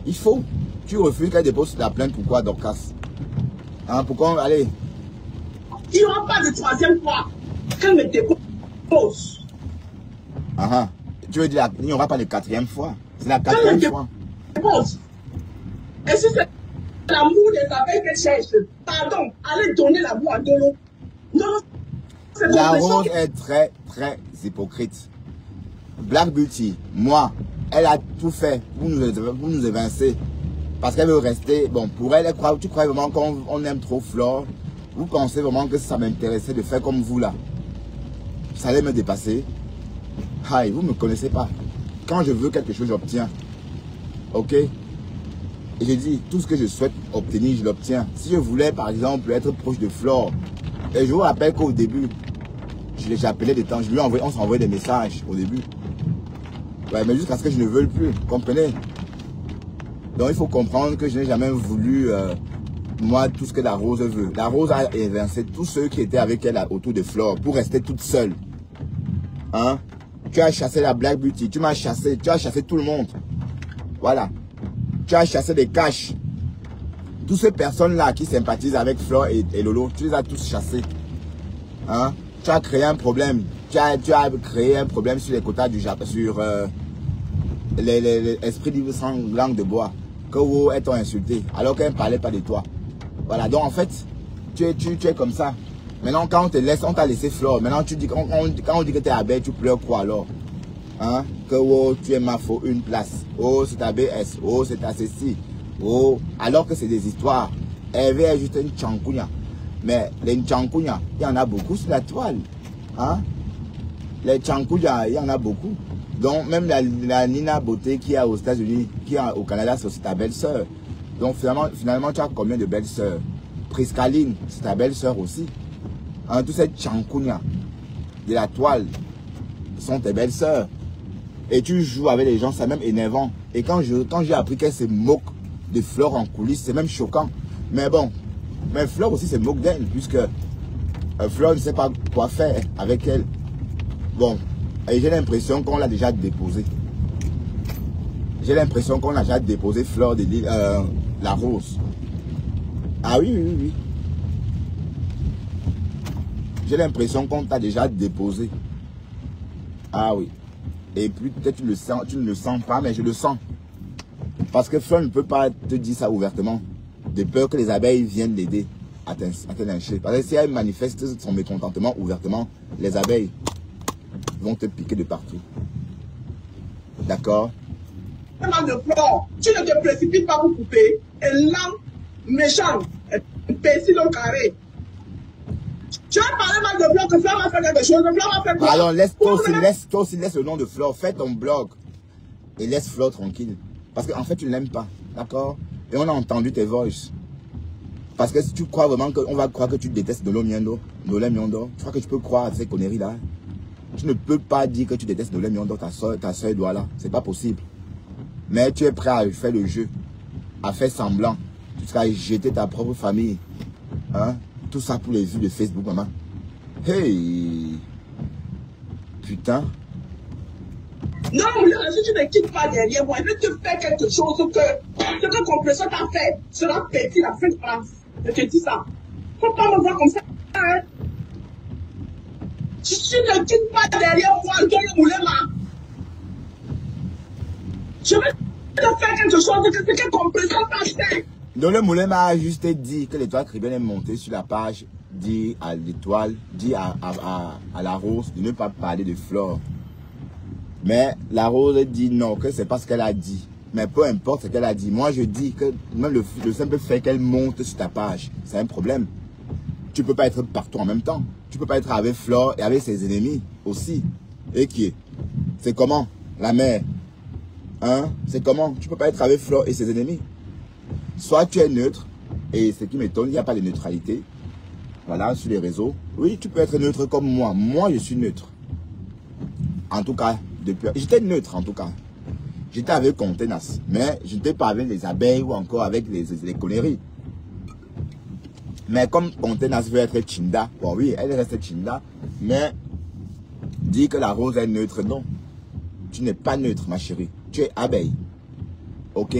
il faut. Tu refuses qu'elle dépose la plainte, pourquoi Dorcas? Hein? Pourquoi? Allez. Il n'y aura pas de troisième fois qu'elle me dépose. Ah, tu veux dire, il n'y aura pas de quatrième fois. C'est la quatrième fois. Dépose. Et si c'est l'amour des abeilles qu'elle cherche, pardon, allez donner l'amour à Dolo. Non, c'est La Rose est très, très hypocrite. Black Beauty, moi, elle a tout fait pour nous évincer. Parce qu'elle veut rester. Bon, pour elle, tu crois vraiment qu'on aime trop Flore? Vous pensez vraiment que ça m'intéressait de faire comme vous là? Ça allait me dépasser? Aïe, vous ne me connaissez pas. Quand je veux quelque chose, j'obtiens. Ok? Et je dis, tout ce que je souhaite obtenir, je l'obtiens. Si je voulais, par exemple, être proche de Flore, et je vous rappelle qu'au début, j'appelais des temps, on s'envoyait des messages au début. Ouais, mais jusqu'à ce que je ne veuille plus, comprenez? Donc il faut comprendre que je n'ai jamais voulu, moi, tout ce que la Rose veut. La Rose a évincé tous ceux qui étaient avec elle autour de Flore pour rester toute seule. Hein? Tu as chassé la Black Beauty, tu as chassé tout le monde. Voilà. Tu as chassé des caches. Toutes ces personnes-là qui sympathisent avec Flore et Lolo, tu les as tous chassés. Hein? Tu as créé un problème. Tu as créé un problème sur les quotas du Japon, sur les esprits libres sans langue de bois. Que vous êtes insulté, alors qu'elle ne parlait pas de toi. Voilà, donc en fait, tu es comme ça. Maintenant, quand on te laisse, on t'a laissé Flore. Maintenant, quand on dit que tu es abeille, tu pleures quoi alors? Hein? Que oh, tu es ma faux une place. Oh, c'est ta BS. Oh, c'est ta ceci. Oh, alors que c'est des histoires. Hervé est juste une tchankounia. Mais les tchankounia, il y en a beaucoup sur la toile. Hein? Les tchankounia, il y en a beaucoup. Donc, même la Nina Beauté qui est aux États-Unis, qui est au Canada, c'est aussi ta belle-sœur. Donc, finalement, tu as combien de belles-sœurs? Priscaline, c'est ta belle-sœur aussi. Hein, tous ces tchankounia de la toile sont tes belles-sœurs. Et tu joues avec les gens, c'est même énervant. Et quand j'ai appris qu'elle se moque de Flore en coulisses, c'est même choquant. Mais bon, mais Flore aussi se moque d'elle, puisque Flore ne sait pas quoi faire avec elle. Bon, et j'ai l'impression qu'on l'a déjà déposé. J'ai l'impression qu'on a déjà déposé Flore de la Rose. Ah oui, oui, oui. J'ai l'impression qu'on t'a déjà déposé. Ah oui. Et puis peut-être tu ne le sens pas, mais je le sens. Parce que Flore ne peut pas te dire ça ouvertement. De peur que les abeilles viennent l'aider à te lyncher. Parce que si elle manifeste son mécontentement ouvertement, les abeilles vont te piquer de partout. D'accord? De Flore, tu ne te précipites pas pour couper. Et là, méchant, imbécile au carré. Tu as parlé mal de Flore, que Flore va faire quelque chose. Flore va faire quoi? Alors toi aussi laisse le nom de Flore. Fais ton blog. Et laisse Flore tranquille. Parce qu'en fait, tu ne l'aimes pas. D'accord? Et on a entendu tes voices. Parce que si tu crois vraiment qu'on va croire que tu détestes Nolé Miondo, tu crois que tu peux croire à ces conneries-là? Tu ne peux pas dire que tu détestes Nolé Miondo, ta soeur doit là. C'est pas possible. Mais tu es prêt à faire le jeu, à faire semblant, jusqu'à jeter ta propre famille. Hein? Tout ça pour les vues de Facebook, maman. Hey! Putain. Non, si tu ne quittes pas derrière moi, je vais te faire quelque chose que ce que Compression t'a fait sera petit la fin de France. Je te dis ça. Faut pas me voir comme ça. Hein? Si tu ne quittes pas derrière moi, je vais le mouler là. Je vais te faire quelque chose que ce que Compression t'a fait. Donc le Moulin m'a juste dit que l'étoile Caribbean est montée sur la page, dit à l'étoile, dit à la Rose de ne pas parler de Flore. Mais la Rose dit non, que c'est pas ce qu'elle a dit. Mais peu importe ce qu'elle a dit. Moi je dis que même le simple fait qu'elle monte sur ta page, c'est un problème. Tu peux pas être partout en même temps. Tu peux pas être avec Flore et avec ses ennemis aussi. Et qui est? C'est comment? La mère. Hein? C'est comment? Tu peux pas être avec Flore et ses ennemis. Soit tu es neutre, Et ce qui m'étonne, il n'y a pas de neutralité. Voilà, sur les réseaux. Oui, tu peux être neutre comme moi. Moi, je suis neutre. En tout cas, depuis... J'étais neutre, en tout cas. J'étais avec Contenas. Mais je n'étais pas avec les abeilles ou encore avec les conneries. Mais comme Contenas veut être Chinda, bon oui, elle reste Chinda, mais dire que la rose est neutre, non. Tu n'es pas neutre, ma chérie. Tu es abeille. Ok?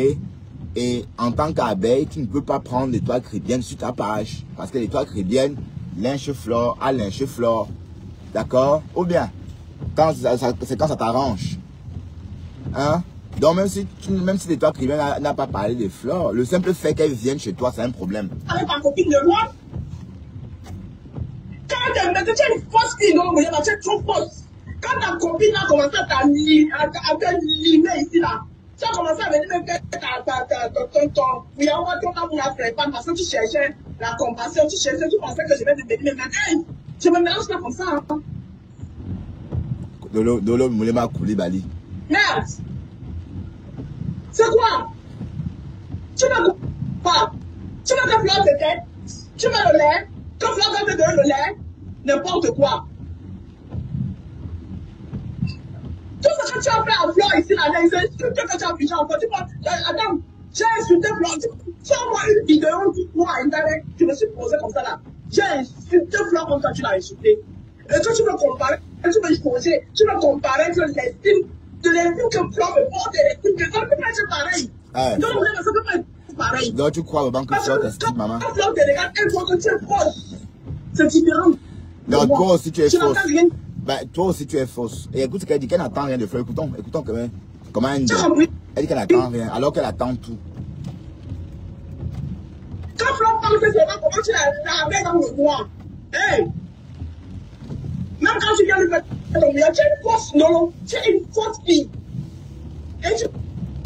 Et en tant qu'abeille, tu ne peux pas prendre l'étoile chrétienne sur ta page. Parce que l'étoile chrétienne, lynche-flore à lynche-flore. D'accord? Ou bien, c'est quand ça t'arrange. Hein? Donc même si l'étoile chrétienne n'a pas parlé des fleurs, le simple fait qu'elle vienne chez toi, c'est un problème. Avec ta copine de moi, quand tu es une fausse fille, non, tu es trop fausse. Quand ta copine a commencé à te limer ici, là, tu as commencé à venir me faire parce que tu cherchais la compassion, tu pensais que je vais te venir me mettre. Je me mélange pas comme ça. Hein. Dolo Moulema Koulibaly. Merde! C'est quoi? Tu veux quoi? Tu veux des fleurs de tête? Tu veux le lait? Quand fleur va te donner le lait? N'importe quoi. Tout ce que tu as fait à Flore ici, là, les insultes que tu as affichées encore, tu vois, attends, j'ai insulté Flore, tu envoies une vidéo, moi, internet, je me suis posé comme ça, là. J'ai insulté Flore comme ça, tu l'as insulté. Et toi, tu me compares, tu me poser, tu me compares que l'estime que Flore me porte et l'estime que ça ne peut pas être pareil. Ouais. Non, vraiment, ça ne peut pas être pareil. Donc, tu crois vraiment que Flore t'estime, maman? Quand Flore te regarde, elle voit que tu es fausse. C'est différent. Non, toi aussi, tu es fausse. Rien. Ben, toi aussi, tu es fausse. Et écoute ce qu'elle dit, qu'elle n'attend rien de Fleur. Écoutons comment elle dit. Elle dit qu'elle n'attend rien, alors qu'elle attend tout. Quand Flore parle, c'est vraiment comment tu la mets dans le noir. Hey! Même quand tu viens lui mettre ton milieu, tu es une fausse, non, tu es une fausse fille. Et tu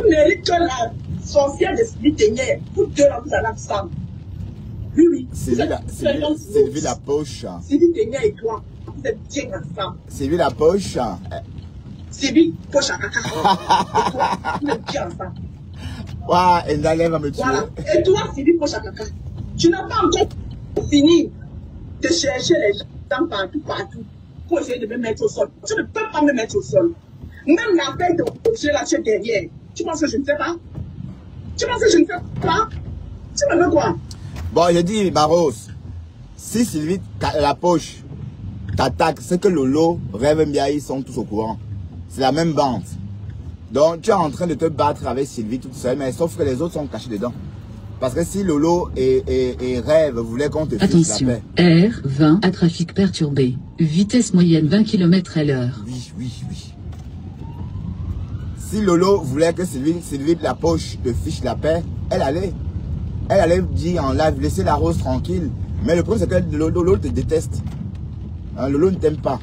mérites que la sorcière de Sylvie Ténière, vous deux là, vous allez ensemble. Oui. Sylvie la poche. Sylvie Ténière et toi, vous êtes bien ensemble. Sylvie la poche. Sylvie, poche à caca. Et toi, vous êtes bien ensemble. Waouh, Endalé va me tuer. Voilà. Et toi, Sylvie, poche à caca. Tu n'as pas encore fini de chercher les gens partout. Pour essayer de me mettre au sol. Tu ne peux pas me mettre au sol. Même la paix de Roger là, tu es derrière. Tu penses que je ne sais pas? Tu penses que je ne sais pas? Tu me veux quoi? Bon, je dis, Barros, si Sylvie, la poche, t'attaque, c'est que Lolo, Rêve Mbiaï sont tous au courant. C'est la même bande. Donc, tu es en train de te battre avec Sylvie toute seule, mais sauf que les autres sont cachés dedans. Parce que si Lolo et Rêve voulaient qu'on te fiche la paix. R20 à trafic perturbé. Vitesse moyenne 20 km/h. Oui. Si Lolo voulait que Sylvie de la poche te fiche la paix, elle allait dire en live, laissez la rose tranquille. Mais le problème, c'est que Lolo te déteste. Hein, Lolo ne t'aime pas.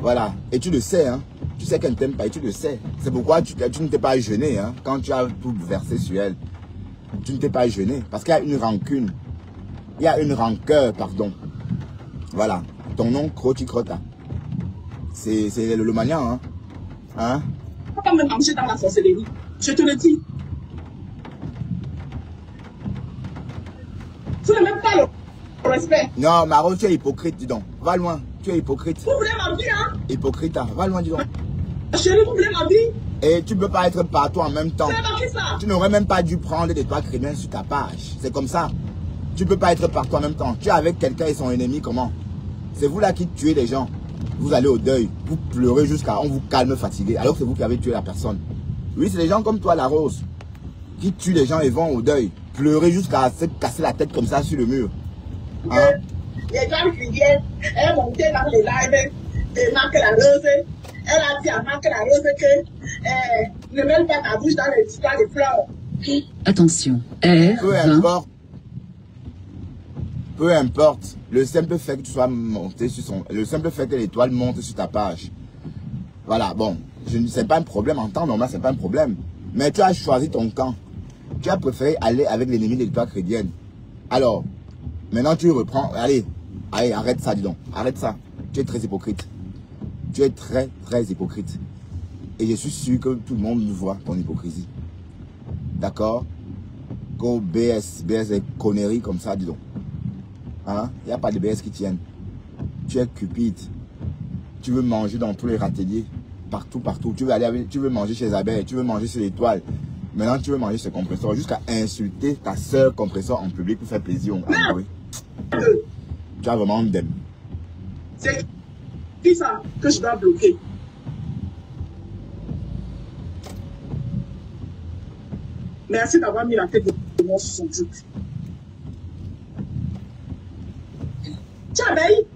Voilà. Et tu le sais, hein. Tu sais qu'elle ne t'aime pas et tu le sais. C'est pourquoi tu ne t'es pas gêné, hein, quand tu as tout versé sur elle. Tu ne t'es pas gêné. Parce qu'il y a une rancune. Il y a une rancœur, pardon. Voilà. Ton nom, Croti Crota. C'est le maniant, hein. Hein? Tu ne peux pas me manger dans la sorcellerie. Je te le dis. Tu n'as même pas le respect. Non, Maro, tu es hypocrite, dis donc. Va loin. Tu es hypocrite. Vous voulez ma vie, hein? Hypocrite, hein. Va loin, dis donc. Chérie, vous voulez ma vie? Et tu ne peux pas être partout en même temps. C'est marqué ça. Tu n'aurais même pas dû prendre des toits chrétiens sur ta page. C'est comme ça. Tu ne peux pas être partout en même temps. Tu es avec quelqu'un et son ennemi, comment? C'est vous là qui tuez les gens. Vous allez au deuil. Vous pleurez jusqu'à on vous calme fatigué. Alors que c'est vous qui avez tué la personne. Oui, c'est les gens comme toi, la rose, qui tuent les gens et vont au deuil. Pleurer jusqu'à se casser la tête comme ça sur le mur. Hein? Les gens qui viennent, elle est montée dans les lives et marque la rose. Elle a dit à Marc la rose que ne mets pas ta bouche dans les histoires de fleurs. Attention, R20. Peu importe, le simple fait que tu sois monté sur le simple fait que l'étoile monte sur ta page. Voilà, bon, c'est pas un problème en temps normal, c'est pas un problème. Mais tu as choisi ton camp. Tu as préféré aller avec l'ennemi de l'étoile chrétienne. Alors, maintenant tu reprends, allez, arrête ça, dis donc, arrête ça. Tu es très hypocrite. Tu es très hypocrite. Et je suis sûr que tout le monde voit ton hypocrisie. D'accord? go BS des conneries comme ça, dis donc. Hein? Il n'y a pas de BS qui tiennent. Tu es cupide. Tu veux manger dans tous les râteliers. Partout, partout. Tu veux manger chez les abeilles. Tu veux manger chez l'étoile. Maintenant, tu veux manger chez compresseur. Jusqu'à insulter ta soeur compresseur en public pour faire plaisir. Ah, oui. Tu as vraiment d'aime. C'est qui ça que je dois bloquer? Merci d'avoir mis la tête de moi sur son truc. Tiens, abeille.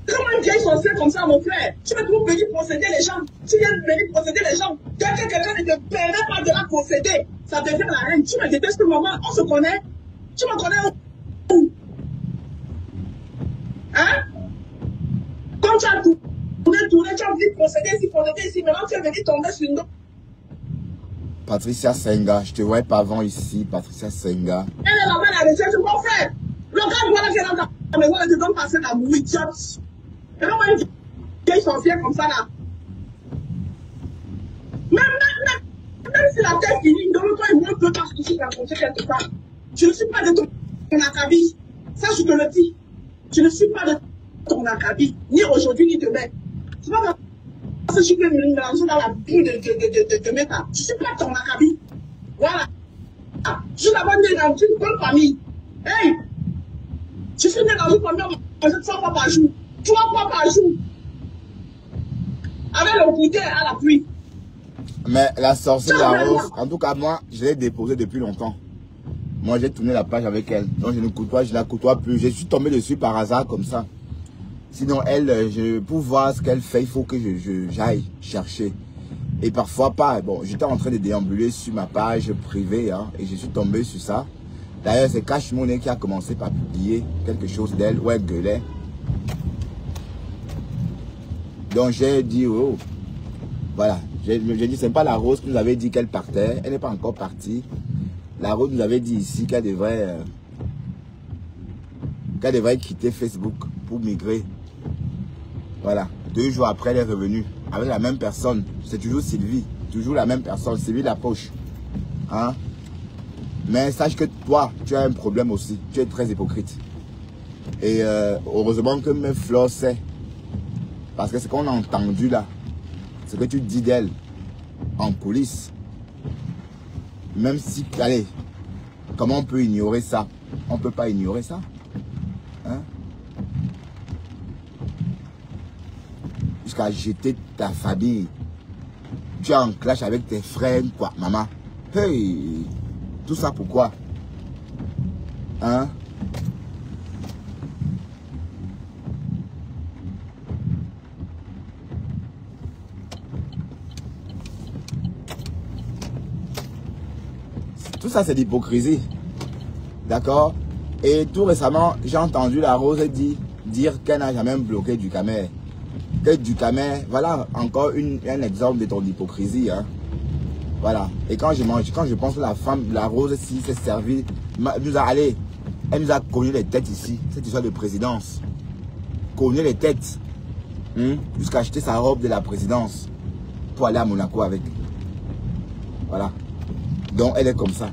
Comment une vieille sorcière comme ça, mon frère? Tu veux toujours venir posséder les gens. Tu viens venir posséder les gens. Dès que quelqu'un ne te permet pas de la posséder, ça devient la haine. Tu me détestes, maman. On se connaît. Tu me connais où? Hein? Comme tu as tourné, tu as envie de posséder ici. Maintenant, tu es venu tomber sur une... Patricia Senga, je te vois pas avant ici, Patricia Senga. Elle est là-bas, la recherche, mon frère. Le gars doit la dans ta maison, elle te donne passer la mouille, idiote. Et non, une vieille sorcière comme ça, là. Même si la tête finit, donne-toi une bonne peu parce que tu vas raconter quelque part. Je ne suis pas de ton acabit. Ça, je te le dis. Je ne suis pas de ton acabit, ni aujourd'hui, ni demain. Tu vas parce que je peux me mélanger dans la boue de méta. Je ne suis pas de ton acabit. Voilà. Je suis d'abord né dans une bonne famille. Hey! Je suis né dans une famille, on mange 3 fois par jour. 3 fois par jour. Avec le goûter à la pluie. Mais la sorcière la rose, en tout cas, moi, je l'ai déposée depuis longtemps. Moi, j'ai tourné la page avec elle. Donc, je ne la côtoie plus. Je suis tombé dessus par hasard comme ça. Sinon, elle, pour voir ce qu'elle fait, il faut que j'aille chercher. Et parfois pas. Bon, j'étais en train de déambuler sur ma page privée, hein, et je suis tombé sur ça. D'ailleurs, c'est Cash Money qui a commencé par publier quelque chose d'elle, où elle gueulait. Donc, j'ai dit, oh, voilà. J'ai dit, c'est pas la Rose qui nous avait dit qu'elle partait. Elle n'est pas encore partie. La Rose nous avait dit ici qu'elle devrait quitter Facebook pour migrer. Voilà. 2 jours après, elle est revenue avec la même personne. C'est toujours Sylvie. Toujours la même personne. Sylvie Lapoche. Hein? Mais sache que toi, tu as un problème aussi. Tu es très hypocrite. Et heureusement que mes Flore sait. Parce que ce qu'on a entendu là, ce que tu dis d'elle en coulisses, même si, allez, comment on peut ignorer ça? On ne peut pas ignorer ça. Hein? Jusqu'à jeter ta famille. Tu es en clash avec tes frères, quoi, maman. Hey! Tout ça pourquoi? Hein? Tout ça, c'est l'hypocrisie. D'accord? Et tout récemment, j'ai entendu la Rose dire qu'elle n'a jamais bloqué du Camer. Que du Camer, voilà encore un exemple de ton hypocrisie. Hein? Voilà. Et quand je pense que la femme, la Rose, si s'est servie, elle nous a cogné les têtes ici. Cette histoire de présidence. Cogné les têtes. Jusqu'à acheter sa robe de la présidence. Pour aller à Monaco avec. Voilà. Donc elle est comme ça.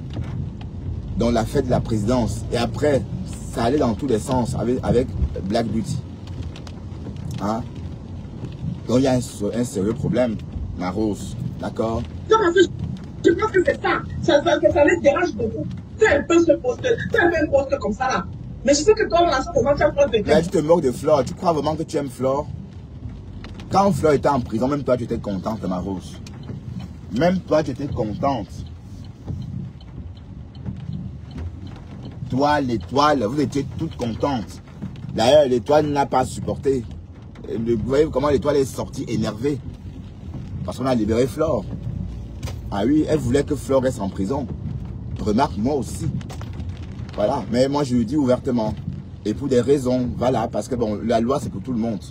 Donc la fête de la présidence. Et après, ça allait dans tous les sens avec Black Beauty. Hein? Donc il y a un sérieux problème, ma Rose. D'accord? Je pense que c'est ça. Ça les dérange beaucoup. Fais un peu ce poste. Fais un peu un poste comme ça là. Mais je sais que toi, on a ça comment tu as peur de mais tu te moques de Flore. Tu crois vraiment que tu aimes Flore? Quand Flore était en prison, même toi tu étais contente, ma Rose. Même toi tu étais contente. Toi, l'étoile, vous étiez toutes contentes. D'ailleurs, l'étoile n'a pas supporté. Vous voyez comment l'étoile est sortie énervée. Parce qu'on a libéré Flore. Ah oui, elle voulait que Flore reste en prison. Remarque, moi aussi. Voilà, mais moi je lui dis ouvertement. Et pour des raisons, voilà, parce que bon, la loi c'est pour tout le monde.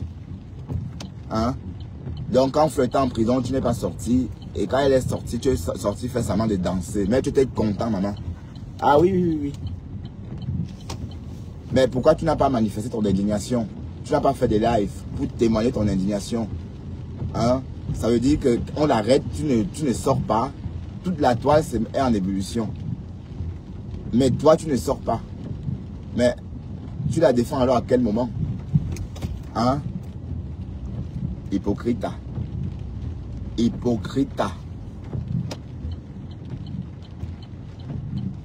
Hein? Donc quand Flore était en prison, tu n'es pas sorti. Et quand elle est sortie, tu es sorti faire semblant de danser. Mais tu étais content, maman. Ah oui, oui, oui. Mais pourquoi tu n'as pas manifesté ton indignation? Tu n'as pas fait des lives pour témoigner ton indignation. Hein? Ça veut dire qu'on l'arrête, tu ne sors pas. toute la toile est en ébullition. Mais toi, tu ne sors pas. Mais tu la défends alors à quel moment? Hein? Hypocrite. Hypocrite.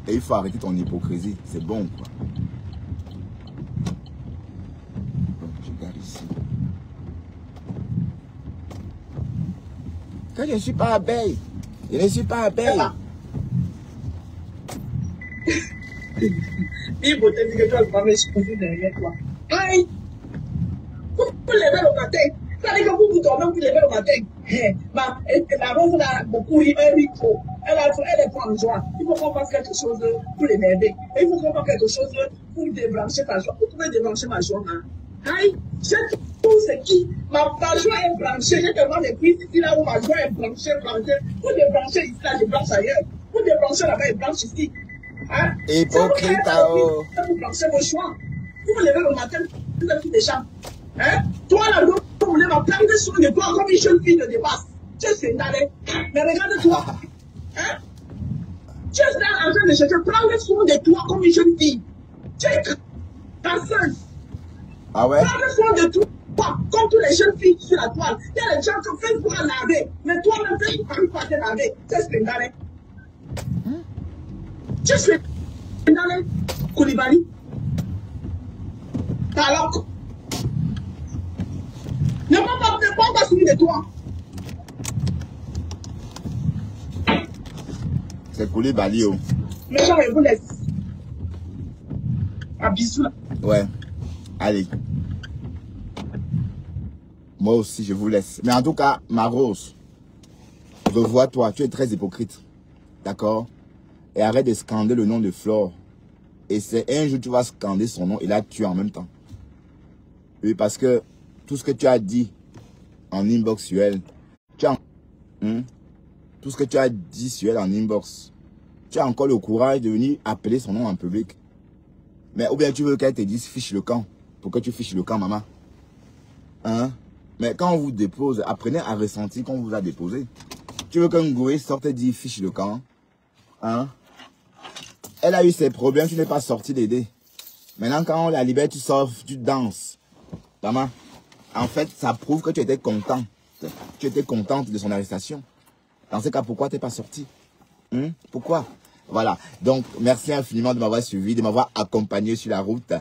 Et il faut arrêter ton hypocrisie. C'est bon, quoi. Bon, je regarde ici. Quand je ne suis pas abeille, je ne suis pas abeille. Il faut te dire que tu as le fameux exposé derrière toi. Aïe! Vous levez le matin. Ça dit que vous dormez, vous levez le matin. La rose a beaucoup ri, elle rit trop. Elle est pas en joie. Il faut qu'on fasse quelque chose pour l'énerver. Il faut qu'on fasse quelque chose pour débrancher ta joie. Vous pouvez débrancher ma joie, hein? Aïe! J'ai tout ce qui. Ma joie est branchée. J'ai tellement de prises ici là où ma joie est branchée. Vous débranchez ici, là, je branche ailleurs. Vous débranchez là-bas, je branche ici. Hein? Hypocrite. Vous branchez vos choix. Vous vous levez le matin, vous êtes tout déjà. Hein? Toi là, vous voulez m'apprendre soin de toi comme une jeune fille de dépasse. Tu es scandaleux. Mais regarde-toi. Hein? Tu es en train de chercher, prendre soin de toi comme une jeune fille. Tu es casseuse. Ah ouais? Prendre soin de toi comme toutes les jeunes filles sur la toile. Il y a des gens qui font pour laver. Mais toi-même, tu n'arrives pas à te laver. Tu es scandaleux. Tu es scandaleux. Koulibaly. Alors, ne prends pas soin de toi. C'est Koulibaly. Mais genre, je vous laisse. Un bisou là. Ouais. Allez. Moi aussi, je vous laisse. Mais en tout cas, ma Rose, revois-toi. Tu es très hypocrite. D'accord? Et arrête de scander le nom de Flore. Et c'est un jour, tu vas scander son nom et la tuer en même temps. Oui, parce que tout ce que tu as dit en inbox sur elle, tout ce que tu as dit sur elle en inbox, tu as encore le courage de venir appeler son nom en public. Mais ou bien tu veux qu'elle te dise fiche le camp. Pour que tu fiches le camp, maman. Hein? Mais quand on vous dépose, apprenez à ressentir qu'on vous a déposé. Tu veux qu'un Ngoé sorte et dise fiche le camp. Hein? Elle a eu ses problèmes, tu n'es pas sorti d'aider. Maintenant, quand on la libère, tu sors, tu danses. Maman, en fait, ça prouve que tu étais content. Tu étais contente de son arrestation. Dans ce cas, pourquoi tu n'es pas sorti? Pourquoi? Voilà. Donc, merci infiniment de m'avoir suivi, de m'avoir accompagné sur la route.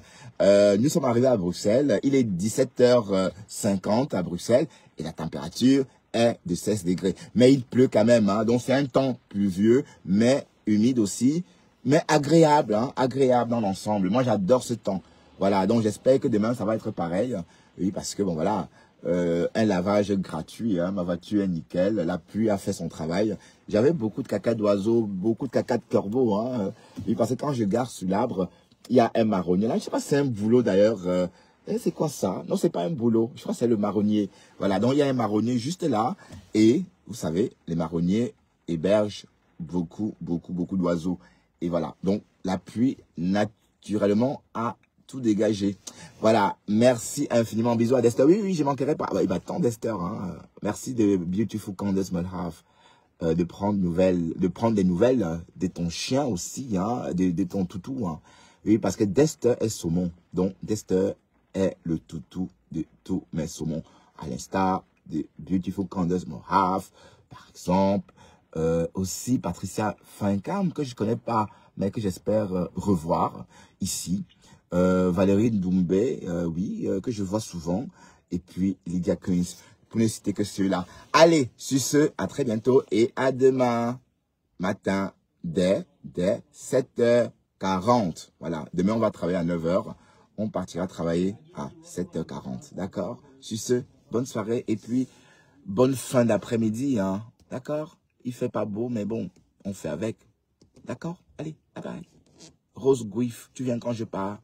Nous sommes arrivés à Bruxelles. Il est 17h50 à Bruxelles et la température est de 16 degrés. Mais il pleut quand même. Hein. Donc, c'est un temps pluvieux, mais humide aussi. Mais agréable, hein, agréable dans l'ensemble. Moi, j'adore ce temps. Voilà, donc j'espère que demain, ça va être pareil. Oui, parce que, bon, voilà, un lavage gratuit. Hein, ma voiture est nickel. La pluie a fait son travail. J'avais beaucoup de caca d'oiseaux, beaucoup de caca de corbeaux. Hein, oui, parce que quand je garde sur l'arbre, il y a un marronnier. Là, je ne sais pas si c'est un boulot d'ailleurs. C'est quoi ça? Non, c'est pas un boulot. Je crois que c'est le marronnier. Voilà, donc il y a un marronnier juste là. Et, vous savez, les marronniers hébergent beaucoup d'oiseaux. Et voilà, donc la pluie, naturellement, a tout dégagé. Voilà, merci infiniment. Bisous à Dester. Oui, je manquerai pas. Il m'attend Dester. Hein. Merci de Beautiful Candace Mulhave de prendre des nouvelles de ton chien aussi, hein, de ton toutou. Hein. Oui, parce que Dester est saumon. Donc, Dester est le toutou de tous mes saumons. À l'instar de Beautiful Candace Mulhave, par exemple. Aussi Patricia Fincam, que je ne connais pas, mais que j'espère revoir ici. Valérie Doumbé, oui, que je vois souvent. Et puis Lydia Kunz, pour ne citer que ceux-là. Allez, sur ce, à très bientôt et à demain matin dès 7h40. Voilà, demain on va travailler à 9h. On partira travailler à 7h40. D'accord? Sur ce, bonne soirée et puis bonne fin d'après-midi. Hein, d'accord? Il fait pas beau, mais bon, on fait avec. D'accord? Allez, bye bye. Rose Gouif, tu viens quand je pars.